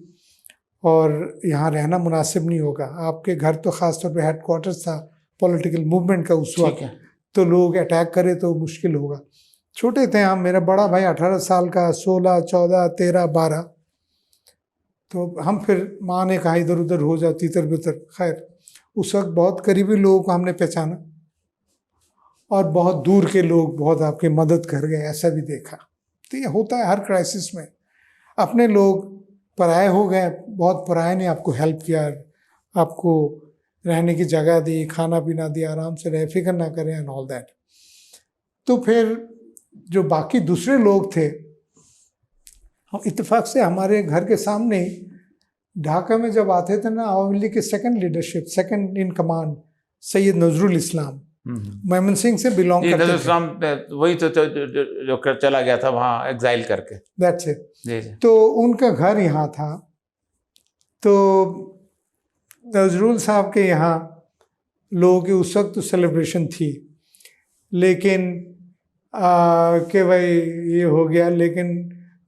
और यहाँ रहना मुनासिब नहीं होगा। आपके घर तो ख़ास तौर पे हेड क्वार्टर्स था पॉलिटिकल मूवमेंट का उस वक्त, तो लोग अटैक करे तो मुश्किल होगा। छोटे थे हम, मेरा बड़ा भाई 18 साल का, 16, 14, 13, 12, तो हम फिर माँ ने कहा इधर उधर हो जाओ, तितर बितर। खैर उस वक्त बहुत करीबी लोगों को हमने पहचाना और बहुत दूर के लोग बहुत आपकी मदद कर गए, ऐसा भी देखा। तो ये होता है हर क्राइसिस में, अपने लोग पराये हो गए, बहुत पराये ने आपको हेल्प किया, आपको रहने की जगह दी, खाना पीना दिया, आराम से रहे, फिक्र ना करें एंड ऑल दैट। तो फिर जो बाकी दूसरे लोग थे, हम इत्तेफाक से हमारे घर के सामने ढाका में जब आते थे ना, आवामी लीग के second leadership, second in command Syed Nazrul Islam Mymensingh से बिलोंग करते थे। इस्लाम वही तो जो चला गया था वहाँ एग्जाइल करके। That's it. जी जी। तो उनका घर यहाँ था, तो नजरुल साहब के यहाँ लोगों की उस वक्त तो सेलिब्रेशन थी, लेकिन कि भाई ये हो गया, लेकिन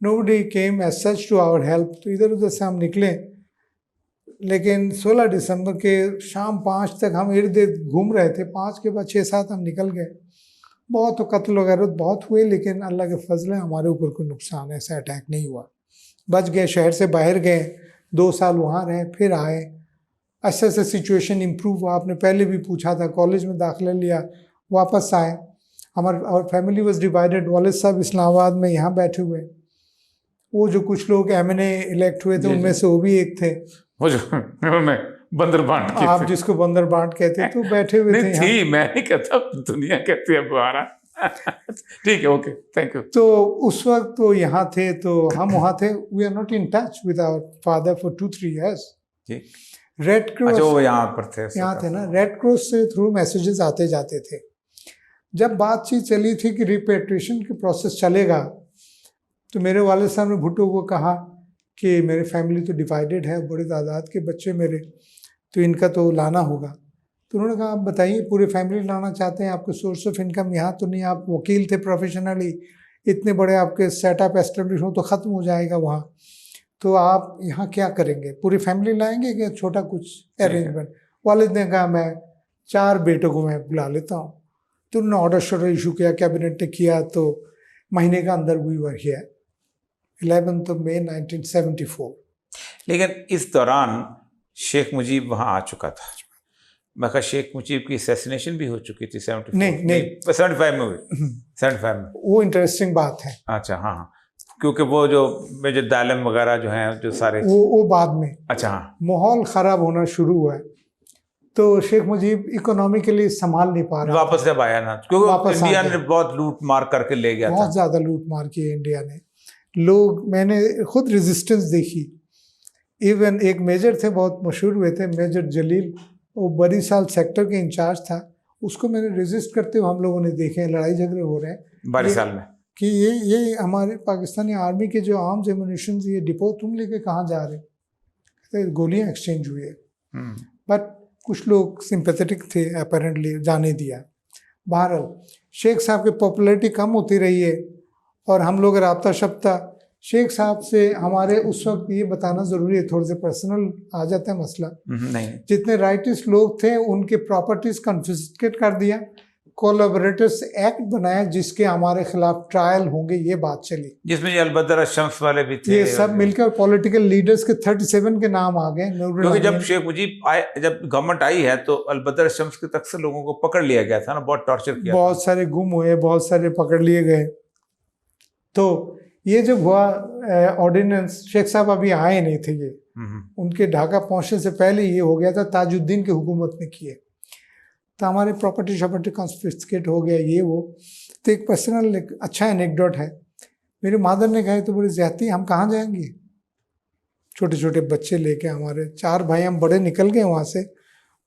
nobody came as such to our help। तो इधर उधर से हम निकले, लेकिन 16 दिसंबर के शाम 5 तक हम इर्द गिर्द घूम रहे थे। 5 के बाद 6-7 हम निकल गए। बहुत तो कत्ल वगैरह बहुत हुए, लेकिन अल्लाह के फजल है हमारे ऊपर कोई नुकसान, ऐसा अटैक नहीं हुआ। बच गए, शहर से बाहर गए, 2 साल वहाँ रहे, फिर आए। ऐसे ऐसे सिचुएशन इम्प्रूव हुआ। आपने पहले भी पूछा था, कॉलेज में दाखिला लिया, वापस आए। और फैमिली वॉज डिवाइडेड। वालिद साहब इस्लामाबाद में यहाँ बैठे हुए, वो जो कुछ लोग MNA इलेक्ट हुए थे उनमें से वो भी एक थे, वो जो बंदरबांट की आप जिसको बंदरबांट कहते हैं, तो बैठे हुए थे यहाँ। थी, मैं नहीं कहता, दुनिया कहती है बारा। ठीक है, ओके, थैंक यू। तो उस वक्त तो यहाँ थे, तो हम वहाँ थे। We are not in touch with our father for 2-3 years। Red Cross, अच्छा, वो यहाँ पर थे, यहाँ थे ना, रेड क्रॉस से थ्रू मैसेजेस आते जाते थे। जब बातचीत चली थी कि रिपेट्रिएशन की प्रोसेस चलेगा, तो मेरे वालिद साहब ने भुट्टो को कहा कि मेरी फैमिली तो डिवाइडेड है, बड़ी तादाद के बच्चे मेरे, तो इनका तो लाना होगा। तो उन्होंने कहा आप बताइए पूरी फैमिली लाना चाहते हैं, आपके सोर्स ऑफ इनकम यहाँ तो नहीं, आप वकील थे प्रोफेशनली, इतने बड़े आपके सेटअप एस्टेब्लिश हो तो ख़त्म हो जाएगा वहाँ, तो आप यहाँ क्या करेंगे, पूरी फैमिली लाएंगे कि छोटा कुछ अरेंजमेंट। वालिद ने कहा मैं 4 बेटों को मैं बुला लेता हूँ। तो उन्होंने ऑर्डर शॉर्डर इशू किया, कैबिनेट ने किया, तो महीने का अंदर वी वर हियर 11 मई 1974। लेकिन इस दौरान शेख मुजीब वहाँ आ चुका था। मैं कहा शेख मुजीब की असैसिनेशन भी हो चुकी थी 74 नहीं 75 में हुई, 75 में। वो इंटरेस्टिंग बात है। अच्छा हाँ हाँ, क्योंकि वो जो मेजर दालम वगैरह जो हैं जो सारे वो बाद में। अच्छा हाँ, माहौल ख़राब होना शुरू हुआ है, तो शेख मुजीब इकोनॉमिकली संभाल नहीं पा रहा। वापस जब आया ना, क्योंकि इंडिया ने बहुत लूट मार करके ले गया था, बहुत ज़्यादा लूट मार की है इंडिया ने। लोग, मैंने खुद रेजिस्टेंस देखी। इवन एक मेजर थे बहुत मशहूर हुए थे, मेजर जलील, वो बरीसाल सेक्टर के इंचार्ज था, उसको मैंने रेजिस्ट करते हुए हम लोगों ने देखे, लड़ाई झगड़े हो रहे हैं बरीसाल में कि ये हमारे पाकिस्तानी आर्मी के जो आर्म्स एमुनिशन ये डिपो तुम लेके कहाँ जा रहे, तो गोलियाँ एक्सचेंज हुई है। बट कुछ लोग सिंपैथेटिक थे, अपेरेंटली जाने दिया। बहरहाल शेख साहब की पॉपुलैरिटी कम होती रही है, और हम लोग राब्ता शब्ता शेख साहब से हमारे उस वक्त, ये बताना ज़रूरी है, थोड़े से पर्सनल आ जाता है मसला। नहीं, जितने राइटिस्ट लोग थे उनके प्रॉपर्टीज कन्फिस्केट कर दिया, कोलैबोरेटर्स एक्ट बनाया जिसके हमारे खिलाफ ट्रायल होंगे, ये बात चली, जिसमें अलबदर शम्स वाले भी थे। ये सब मिलकर पॉलिटिकल लीडर्स के 37 के नाम आ गए। क्योंकि जब शेख मुजीब आए, जब गवर्नमेंट आई है, तो अलबदर शम्स के तक से लोगों को पकड़ लिया गया था ना, बहुत टॉर्चर किया, बहुत सारे गुम हुए, बहुत सारे पकड़ लिए गए। तो ये जब हुआ ऑर्डिनेंस, शेख साहब अभी आए नहीं थे, ये उनके ढाका पहुंचने से पहले ये हो गया था, ताजुद्दीन की हुकूमत ने किए, तो हमारे प्रॉपर्टी कॉन्फिस्केट हो गया, ये वो। तो एक पर्सनल अच्छा एनेक्डोट है, मेरे मादर ने कहा तो बड़ी ज्यादती, हम कहाँ जाएंगे, छोटे छोटे बच्चे लेके, हमारे 4 भाई, हम बड़े निकल गए वहाँ से,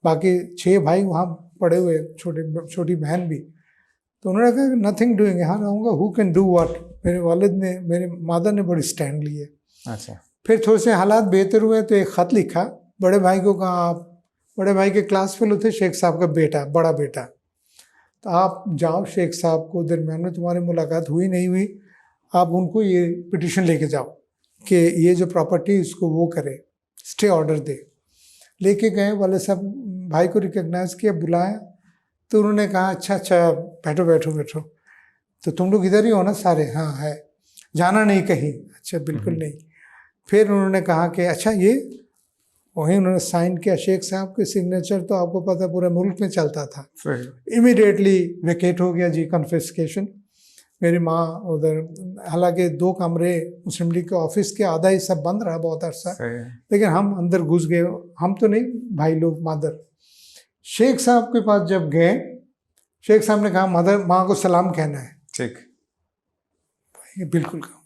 बाकी 6 भाई वहाँ पड़े हुए, छोटी बहन भी। तो उन्होंने कहा नथिंग डूइंग, यहाँ रहूँगा, हु कैन डू व्हाट। मेरे वालिद ने, मेरे मादर ने बड़ी स्टैंड लिए। अच्छा, फिर थोड़े से हालात बेहतर हुए तो एक ख़त लिखा, बड़े भाई को कहा, आप बड़े भाई के क्लास फेलो थे, शेख साहब का बेटा, बड़ा बेटा, तो आप जाओ शेख साहब को, दरमियान में तुम्हारी मुलाकात हुई नहीं हुई, आप उनको ये पिटिशन लेके जाओ कि ये जो प्रॉपर्टी इसको वो करे, स्टे ऑर्डर दे। लेके गए, वाले साहब भाई को रिकग्नाइज़ किया, बुलाया, तो उन्होंने कहा अच्छा बैठो बैठो बैठो, तो तुम लोग इधर ही हो ना सारे? हाँ है। जाना नहीं कहीं? अच्छा बिल्कुल नहीं। फिर उन्होंने कहा कि अच्छा ये, वहीं उन्होंने साइन किया, शेख साहब के सिग्नेचर तो आपको पता पूरे मुल्क में चलता था। इमीडिएटली वेकेट हो गया जी, कन्फिस्केशन। मेरी माँ उधर, हालांकि 2 कमरे मुस्लिम लीग के ऑफिस के, आधा ही सब बंद रहा बहुत अरसा, लेकिन हम अंदर घुस गए, हम तो नहीं, भाई लोग, मादर। शेख साहब के पास जब गए, शेख साहब ने कहा मदर, माँ को सलाम कहना है। ठीक, बिल्कुल कहूँगा।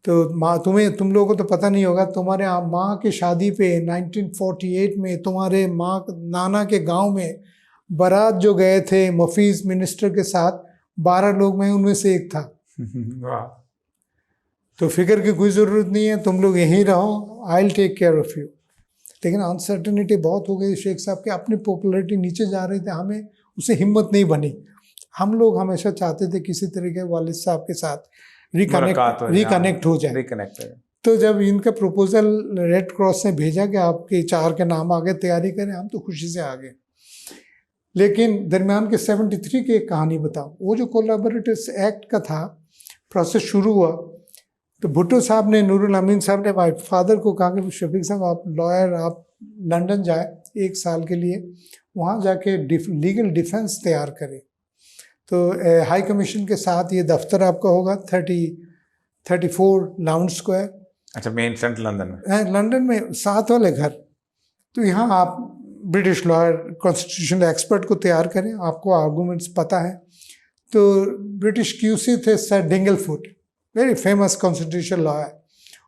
तो माँ, तुम लोगों को तो पता नहीं होगा, तुम्हारे माँ की शादी पे 1948 में तुम्हारे माँ नाना के गांव में बारात जो गए थे मफीज मिनिस्टर के साथ, 12 लोग, मैं उनमें से एक था। तो फिक्र की कोई ज़रूरत नहीं है, तुम लोग यहीं रहो, I will take care of you. लेकिन अनसर्टनिटी बहुत हो गई शेख साहब के, अपनी पॉपुलैरिटी नीचे जा रही थी, हमें उससे हिम्मत नहीं बनी। हम लोग हमेशा चाहते थे किसी तरीके वालिद साहब के साथ रिकनेक्ट हो जाए। तो जब इनका प्रपोजल रेड क्रॉस ने भेजा कि आपके 4 के नाम आगे, तैयारी करें, हम तो खुशी से आ गए। लेकिन दरमियान के 73 की एक कहानी बताऊँ, वो जो कोलैबोरेटर्स एक्ट का था, प्रोसेस शुरू हुआ, तो भुट्टो साहब ने, नूरुल अमीन साहब ने माय फादर को कहा कि शफीक साहब आप लॉयर, आप लंदन जाए 1 साल के लिए, वहाँ जाके लीगल डिफेंस तैयार करें। तो हाई कमीशन के साथ ये दफ्तर आपका होगा 34 लाउंड स्क्वायर। अच्छा, मेन सेंट्रल लंदन में? लंदन में 7 वाले घर। तो यहाँ आप ब्रिटिश लॉयर, कॉन्स्टिट्यूशनल एक्सपर्ट को तैयार करें, आपको आर्गूमेंट्स पता है। तो ब्रिटिश क्यूसी थे sir Dingle Foot, very famous constitutional lawyer,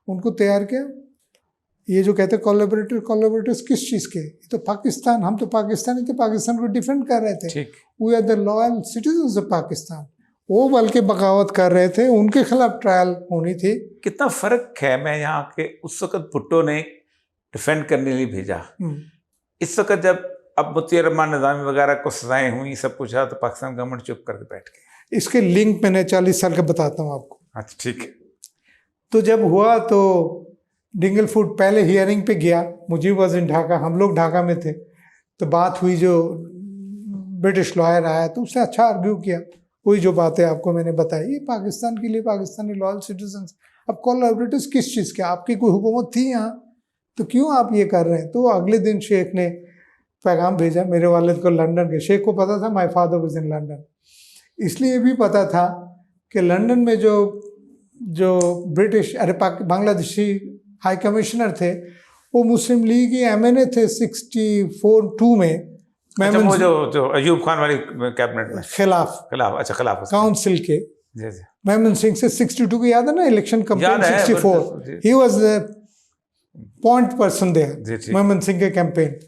उनको तैयार किया। ये जो कहते हैं कोलैबोरेटर्स किस चीज़ के, ये तो पाकिस्तान, हम तो पाकिस्तानी थे, पाकिस्तान को डिफेंड कर रहे थे, we are the loyal citizens of Pakistan. वो बल्कि बगावत कर रहे थे, उनके खिलाफ ट्रायल होनी थी। कितना फ़र्क है, मैं यहाँ के उस वक्त भुट्टो ने डिफेंड करने के लिए भेजा, इस वक्त जब अब मुतिया रहमान निज़ामी वगैरह को सजाएं हुई, सब कुछ है, तो पाकिस्तान गवर्नमेंट चुप करके बैठ गई। इसके लिंक मैंने 40 साल का बताता हूँ आपको। अच्छा ठीक है। तो जब हुआ तो डिंगलफुट पहले हियरिंग पे गया, मुजीब वाज इन ढाका, हम लोग ढाका में थे। तो बात हुई, जो ब्रिटिश लॉयर आया तो उसने अच्छा आर्ग्यू किया, वही जो बातें आपको मैंने बताई, ये पाकिस्तान के लिए पाकिस्तानी लॉयल सिटीजन, अब कोलैबोरेटर्स किस चीज़ के, आपकी कोई हुकूमत थी यहाँ तो क्यों आप ये कर रहे हैं। तो अगले दिन शेख ने पैगाम भेजा मेरे वालिद को लंदन के। शेख को पता था my father was in London, इसलिए भी पता था कि लंदन में जो ब्रिटिश बांग्लादेशी हाई कमिश्नर थे वो मुस्लिम लीग के एमएनए थे 64-2 में। अच्छा, वो जो अयूब खान वाली कैबिनेट में खिलाफ अच्छा खिलाफ काउंसिल के जी जी मेमन सिंह से 62 को याद है ना, election campaign 64, he was point person there, Mymensingh के कैंपेन।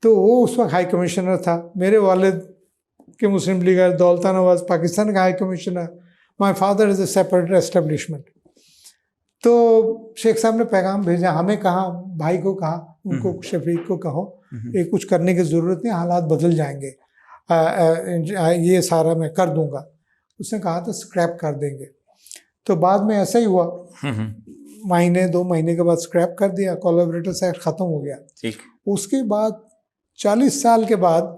तो वो उस वक्त हाई कमिश्नर था। मेरे वालिद के मुस्लिम लीगर दौलता नवाज पाकिस्तान का high commissioner, my father is a separate establishment. तो शेख साहब ने पैगाम भेजा, हमें कहा, भाई को कहा, उनको शफीक को कहो ये कुछ करने की ज़रूरत नहीं, हालात बदल जाएंगे, ये सारा मैं कर दूंगा। उसने कहा था स्क्रैप कर देंगे। तो बाद में ऐसा ही हुआ, महीने 2 महीने के बाद स्क्रैप कर दिया, कोलैबोरेटर्स एक्ट ख़त्म हो गया। ठीक। उसके बाद 40 साल के बाद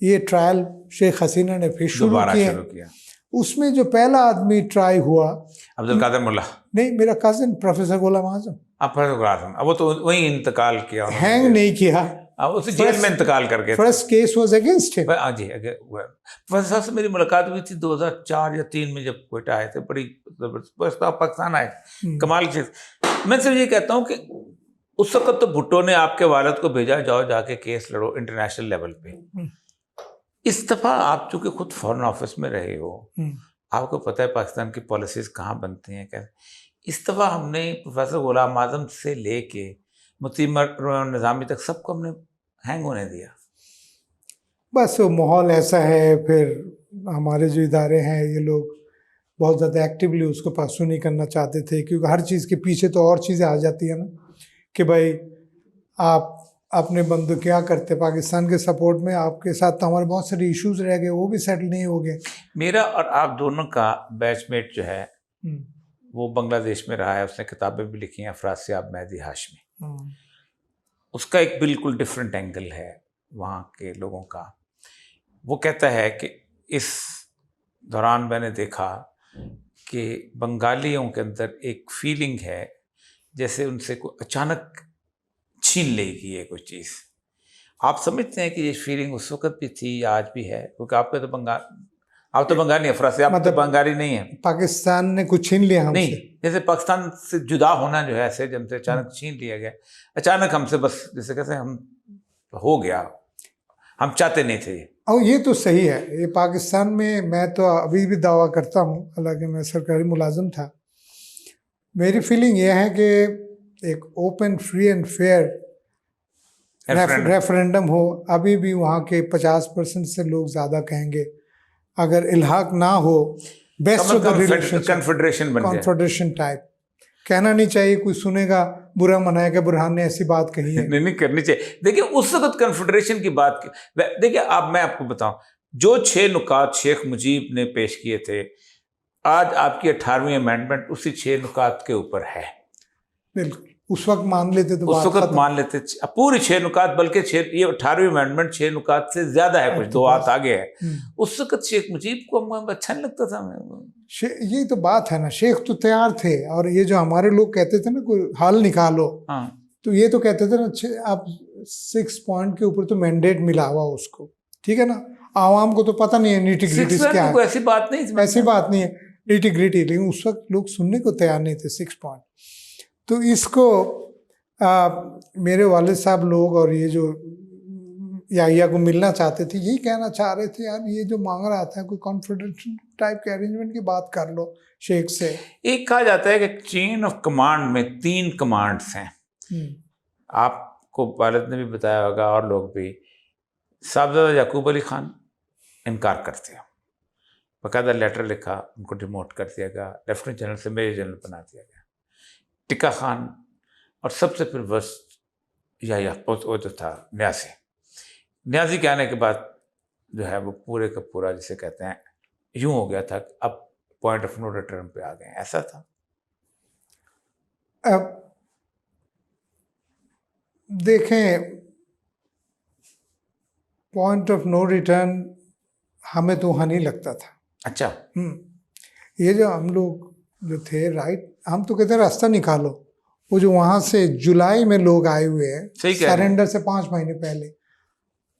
ये ट्रायल शेख हसीना ने फिर शुरू किया। उसमें जो पहला आदमी ट्राई हुआ अब्दुल कादिर मुल्ला, नहीं, मेरा कजिन प्रोफेसर गुलाम आजम। अब वो तो वही इंतकाल किया, हैंग नहीं किया, अब उसे जेल में इंतकाल करके। First case was against him. हाँ जी, प्रोफेसर साहब से मेरी मुलाकात हुई थी 2004 या 3 में, जब कोयटा आए थे, बड़ी जबरदस्त पाकिस्तान आए, कमाल की चीज। मैं सिर्फ ये कहता हूँ कि उस वक्त तो भुट्टो ने आपके वालिद को भेजा, जाओ जाके केस लड़ो इंटरनेशनल लेवल पे। इस दफ़ा आप चूंकि खुद फॉरेन ऑफिस में रहे हो, आपको पता है पाकिस्तान की पॉलिसीज कहाँ बनती हैं कैसे। इस दफ़ा हमने प्रोफेसर गुलाम आजम से लेके मुतीम निज़ामी तक सबको हमने हैंग होने दिया। बस वो माहौल ऐसा है, फिर हमारे जो इदारे हैं ये लोग बहुत ज़्यादा एक्टिवली उसको परस्यू नहीं करना चाहते थे, क्योंकि हर चीज़ के पीछे तो और चीज़ें आ जाती है ना, कि भाई आप अपने बंदू क्या करते, पाकिस्तान के सपोर्ट में आपके साथ तो हमारे बहुत सारे इश्यूज रह गए, वो भी सेटल नहीं हो गए। मेरा और आप दोनों का बैचमेट जो है वो बांग्लादेश में रहा है, उसने किताबें भी लिखी हैं, अफरासियाब मेहदी हाशमी। उसका एक बिल्कुल डिफरेंट एंगल है वहाँ के लोगों का। वो कहता है कि इस दौरान मैंने देखा कि बंगालियों के अंदर एक फीलिंग है जैसे उनसे कोई अचानक छीन लेगी ये कोई चीज़। आप समझते हैं कि ये फीलिंग उस वक्त भी थी या आज भी है? क्योंकि आपके तो आप तो बंगाली अफरासी, आप मतलब बंगाली नहीं है। पाकिस्तान ने कुछ छीन लिया हमसे? नहीं, जैसे पाकिस्तान से जुदा होना जो है, ऐसे जब से अचानक छीन लिया गया, अचानक हमसे, बस जैसे कैसे हम हो गया, हम चाहते नहीं थे। और ये तो सही है, ये पाकिस्तान में मैं तो अभी भी दावा करता हूँ, हालांकि मैं सरकारी मुलाजिम था, मेरी फीलिंग ये है कि एक open free and fair referendum हो। अभी भी वहाँ के 50% से लोग ज़्यादा कहेंगे अगर इल्हाक ना हो, best of the relation, confederation type. कहना नहीं चाहिए, कोई सुनेगा बुरा मनाएगा, बुरहान ने ऐसी बात कही है। नहीं करनी चाहिए। देखिए उस वक्त कन्फेडरेशन की बात की, देखिए अब मैं आपको बताऊं, जो 6 नुकात शेख मुजीब ने पेश किए थे, आज आपकी 18वीं अमेंडमेंट उसी 6 नुकात के ऊपर है। बिल्कुल, उस वक्त मान लेते तो उस वक्त मान लेते पूरी 6 नुकात, बल्कि ये 18वीं अमेंडमेंट 6 नुकात से ज्यादा है, कुछ 2 हाथ आगे है। उस वक्त शेख मुजीब को अच्छा नहीं लगता था। यही तो बात है ना, शेख तो तैयार थे, और ये जो हमारे लोग कहते थे ना कोई हल निकालो, तो ये तो कहते थे ना, आप 6 पॉइंट के ऊपर तो मैंडेट मिला हुआ उसको, ठीक है ना। आवाम को तो पता नहीं है नीटी ग्रिटी क्या है, ऐसी बात नहीं, ऐसी बात नहीं है नीटी ग्रिटी, लेकिन उस वक्त लोग सुनने को तैयार नहीं थे 6 पॉइंट। तो इसको मेरे वालिद साहब लोग और ये जो याहिया को मिलना चाहते थे, यही कहना चाह रहे थे, यार ये जो मांग रहा था कोई कॉन्फेडरेशन टाइप के अरेंजमेंट की बात कर लो शेख से। एक कहा जाता है कि चेन ऑफ कमांड में 3 कमांड्स हैं। आपको वालिद ने भी बताया होगा और लोग भी। साहबजादा याकूब अली खान इनकार करते हैं, बाकायदा लेटर लिखा, उनको डिमोट कर दिया गया, लेफ्टिनेंट जनरल से मेजर जनरल बना दिया गया। टिक्का खान और सबसे फिर वर्स्ट या वो जो था न्यासी, न्याजी के आने के बाद जो है वो पूरे का पूरा जिसे कहते हैं यूं हो गया था, अब पॉइंट ऑफ नो रिटर्न पे आ गए, ऐसा था? अब देखें, पॉइंट ऑफ नो रिटर्न हमें तो वहाँ नहीं लगता था। अच्छा। ये जो हम लोग जो थे, राइट, हम तो कहते हैं रास्ता निकालो। वो जो वहाँ से जुलाई में लोग आए हुए हैं सरेंडर से 5 महीने पहले,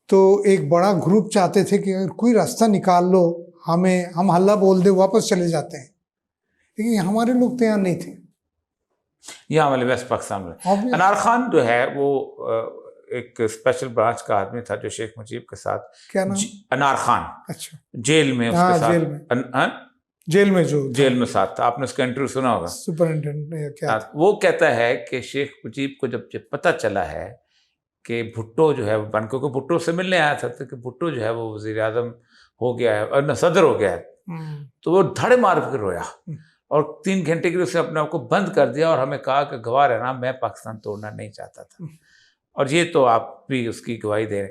तो एक बड़ा ग्रुप चाहते थे कि अगर कोई रास्ता निकाल लो, हम हल्ला बोल दे वापस चले जाते हैं, लेकिन हमारे लोग तो यहाँ नहीं थे। यहाँ वाले वेस्ट पाकिस्तान में अनार खान जो है वो एक स्पेशल ब्रांच का आदमी था जो शेख मुजीब के साथ, क्या नाम? अनार खान। अच्छा। जेल में उसके साथ, जेल में साथ था। आपने उसका इंटरव्यू सुना होगा, सुपरिटेंडेंट क्या था? वो कहता है कि शेख मुजीब को जब पता चला है कि भुट्टो जो है, बनको को भुट्टो से मिलने आया था, तो कि भुट्टो जो है वो वजीर आजम हो गया है और न सदर हो गया है, तो वो धड़े मार के रोया और 3 घंटे के लिए उसने अपने आप को बंद कर दिया और हमें कहा कि गवाह रहना, मैं पाकिस्तान तोड़ना नहीं चाहता था। और ये तो आप भी उसकी गवाही दे रहे।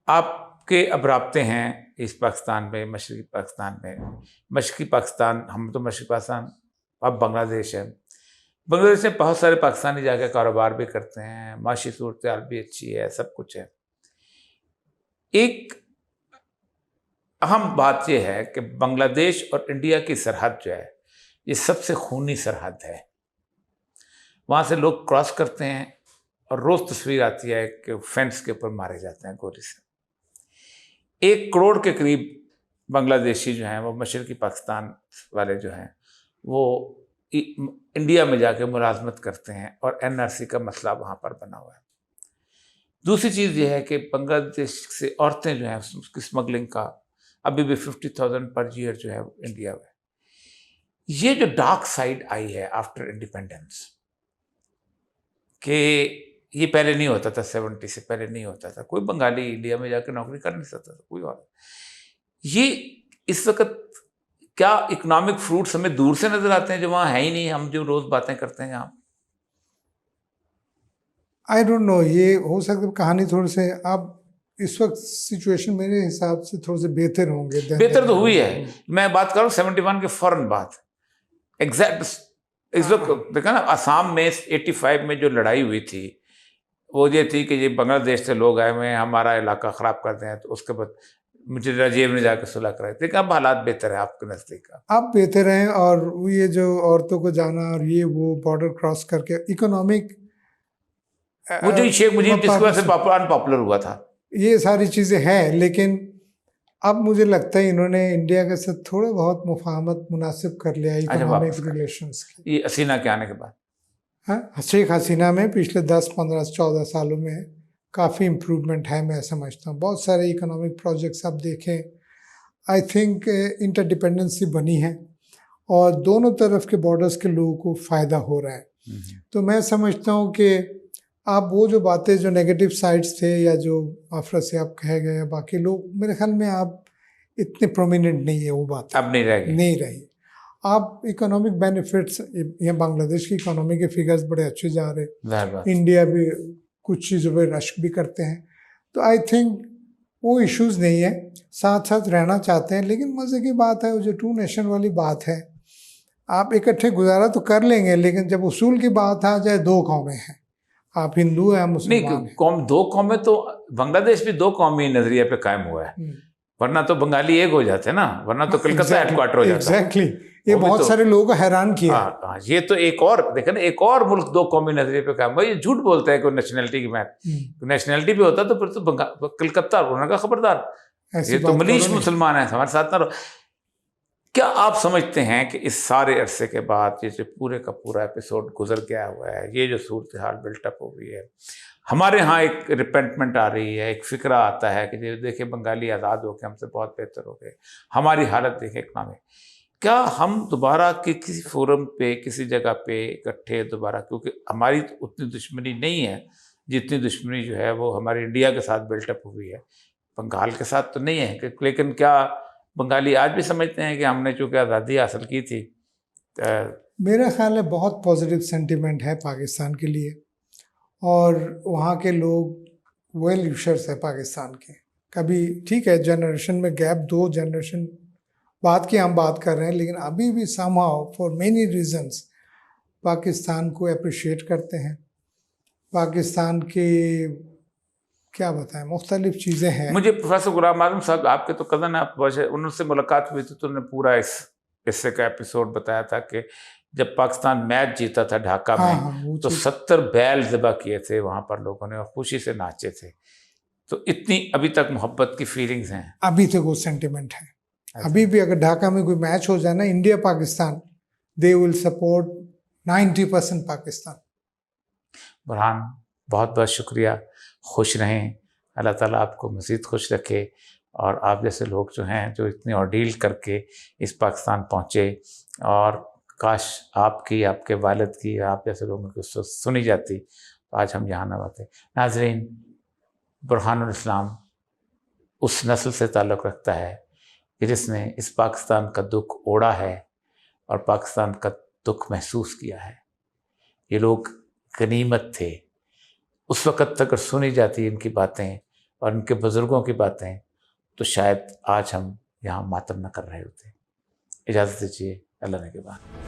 आपके अब राब्ते हैं ईस्ट पाकिस्तान में, मशरक़ी पाकिस्तान में। मशरक़ी पाकिस्तान, हम तो मशरक़ी पाकिस्तान, अब बांग्लादेश है। बांग्लादेश में बहुत सारे पाकिस्तानी जाकर कारोबार भी करते हैं, माशी सूरत हाल भी अच्छी है, सब कुछ है। एक अहम बात यह है कि बांग्लादेश और इंडिया की सरहद जो है, ये सबसे खूनी सरहद है। वहाँ से लोग क्रॉस करते हैं और रोज़ तस्वीर आती है कि फेंस के ऊपर मारे जाते हैं गोली से। 1 करोड़ के करीब बांग्लादेशी जो हैं वो मशरक़ी पाकिस्तान वाले जो हैं वो इंडिया में जाके मुलाजमत करते हैं और NRC का मसला वहाँ पर बना हुआ है। दूसरी चीज़ ये है कि बांग्लादेश से औरतें जो हैं उसकी स्मगलिंग का अभी भी 50,000 पर ईयर जो है इंडिया में। ये जो डार्क साइड आई है आफ्टर इंडिपेंडेंस, कि ये पहले नहीं होता था, 70 से पहले नहीं होता था, कोई बंगाली इंडिया में जाकर नौकरी कर नहीं सकता था, कोई और। ये इस वक्त क्या इकोनॉमिक फ्रूट्स हमें दूर से नजर आते हैं जो वहाँ है ही नहीं, हम जो रोज बातें करते हैं यहाँ? आई डोंट नो, ये हो सकता है कहानी थोड़ी से अब इस वक्त सिचुएशन मेरे हिसाब से थोड़े से बेहतर होंगे। बेहतर तो हुई है, मैं बात कर रहा हूँ 71 के फौरन बाद, एग्जैक्ट इस वक्त देखा ना, असम में 85 में जो लड़ाई हुई थी वो ये थी कि ये बांग्लादेश से लोग आए हुए हैं, हमारा इलाका ख़राब कर दें, तो उसके बाद मुझे राजीव ने जाकर सुलह कराई थी। अब हालात बेहतर है आपके नज़दीक का? आप बेहतर हैं, और ये जो औरतों को जाना और ये वो बॉर्डर क्रॉस करके इकोनॉमिक, वो जो शेख मुजीब जिसकी वजह से अनपॉपुलर हुआ था, ये सारी चीज़ें हैं। लेकिन अब मुझे लगता है इन्होंने इंडिया के साथ थोड़ा बहुत मुफाहमत मुनासिब कर लिया इकोनॉमिक रिलेशंस की। ये हसीना के आने के बाद? हाँ, शेख हसीना में पिछले 10, 15, 14 सालों में काफ़ी इम्प्रूवमेंट है, मैं समझता हूँ। बहुत सारे इकोनॉमिक प्रोजेक्ट्स आप देखें, आई थिंक इंटरडिपेंडेंसी बनी है और दोनों तरफ के बॉर्डर्स के लोगों को फ़ायदा हो रहा है। तो मैं समझता हूँ कि आप वो जो बातें, जो नेगेटिव साइड्स थे या जो अफरत से आप कहे गए, बाकी लोग, मेरे ख्याल में आप इतने प्रोमिनेंट नहीं है वो बात, अब नहीं रही। आप इकोनॉमिक बेनिफिट्स, ये बांग्लादेश की इकोनॉमी के फिगर्स बड़े अच्छे जा रहे, इंडिया भी कुछ चीज़ों पे रश भी करते हैं, तो आई थिंक वो इश्यूज़ नहीं है, साथ साथ रहना चाहते हैं। लेकिन मज़े की बात है, वो जो 2 नेशन वाली बात है, आप इकट्ठे गुजारा तो कर लेंगे, लेकिन जब उसूल की बात आ जाए, 2 कौमें हैं, आप हिंदू हैं, मुसलमान हैं। कौम 2 कौमें, तो बांग्लादेश भी 2 कौमी नजरिए पे कायम हुआ है, वरना तो बंगाली एक हो जाते ना, वरना तो कलकत्ता हेडक्वार्टर हो जाता। एग्जैक्टली, ये बहुत सारे लोगों को हैरान किया। हाँ, ये तो एक और देखे ना, एक और मुल्क 2 कौमी नजरिए पे कायम हुआ। ये झूठ बोलता है कोई नेशनलिटी की बात, नेशनलिटी भी होता तो फिर तो कलकत्ता उन्होंने कहा खबरदार, ये तो मलीश मुसलमान है, हमारे साथ ना रहो। क्या आप समझते हैं कि इस सारे अरसे के बाद ये जो पूरे का पूरा एपिसोड गुजर गया हुआ है, ये जो सूरत हाल बिल्टअप हो गई है, हमारे यहाँ एक रिपेंटमेंट आ रही है, एक फिक्रा आता है कि देखिए बंगाली आज़ाद हो गए, हमसे बहुत बेहतर हो गए, हमारी हालत देखें इकनॉमिक, क्या हम दोबारा किसी फोरम पे, किसी जगह पे इकट्ठे दोबारा, क्योंकि हमारी तो उतनी दुश्मनी नहीं है जितनी दुश्मनी जो है वो हमारी इंडिया के साथ बिल्टअप हुई है, बंगाल के साथ तो नहीं है। लेकिन क्या बंगाली आज भी समझते हैं कि हमने चूँकि आज़ादी हासिल की थी? मेरा ख्याल है बहुत पॉजिटिव सेंटिमेंट है पाकिस्तान के लिए, और वहाँ के लोग वेल विशर्स है पाकिस्तान के। कभी ठीक है जनरेशन में गैप, 2 जनरेशन बाद की हम बात कर रहे हैं, लेकिन अभी भी somehow for many reasons Pakistan को अप्रिशिएट करते हैं। पाकिस्तान के क्या बताएं, मुख्तलिफ चीज़ें हैं। मुझे प्रोफेसर गुलाम आजम साहब, आपके तो कज़न आप, उनसे मुलाकात हुई थी तो उन्होंने पूरा इस हिस्से का एपिसोड बताया था कि जब पाकिस्तान मैच जीता था ढाका हाँ में, हाँ वो तो चीज़ 70 बैल ज़िबा किए थे वहाँ पर लोगों ने और खुशी से नाचे थे। तो इतनी अभी तक मोहब्बत की फीलिंग्स हैं। अभी तक वो सेंटिमेंट है। अच्छा। अभी भी अगर ढाका में कोई मैच हो जाए ना, India Pakistan, they will support 90% Pakistan. Burhan, बहुत बहुत शुक्रिया, खुश रहें, अल्लाह ताला आपको मज़ीद खुश रखे, और आप जैसे लोग जो हैं जो इतनी ऑर्डील करके इस पाकिस्तान पहुँचे, और काश आपकी, आपके वालिद की, आप जैसे लोगों की सुनी जाती तो आज हम यहाँ ना आते। नाज़रीन, बुरहानुल इस्लाम उस नस्ल से ताल्लुक़ रखता है कि जिसने इस पाकिस्तान का दुख ओढ़ा है और पाकिस्तान का दुख महसूस किया है। ये लोग गनीमत थे। उस वक़्त अगर सुनी जाती इनकी बातें और इनके बुज़ुर्गों की बातें, तो शायद आज हम यहाँ मातम न कर रहे होते। इजाज़त दीजिए, अल्लाह ने के बाद।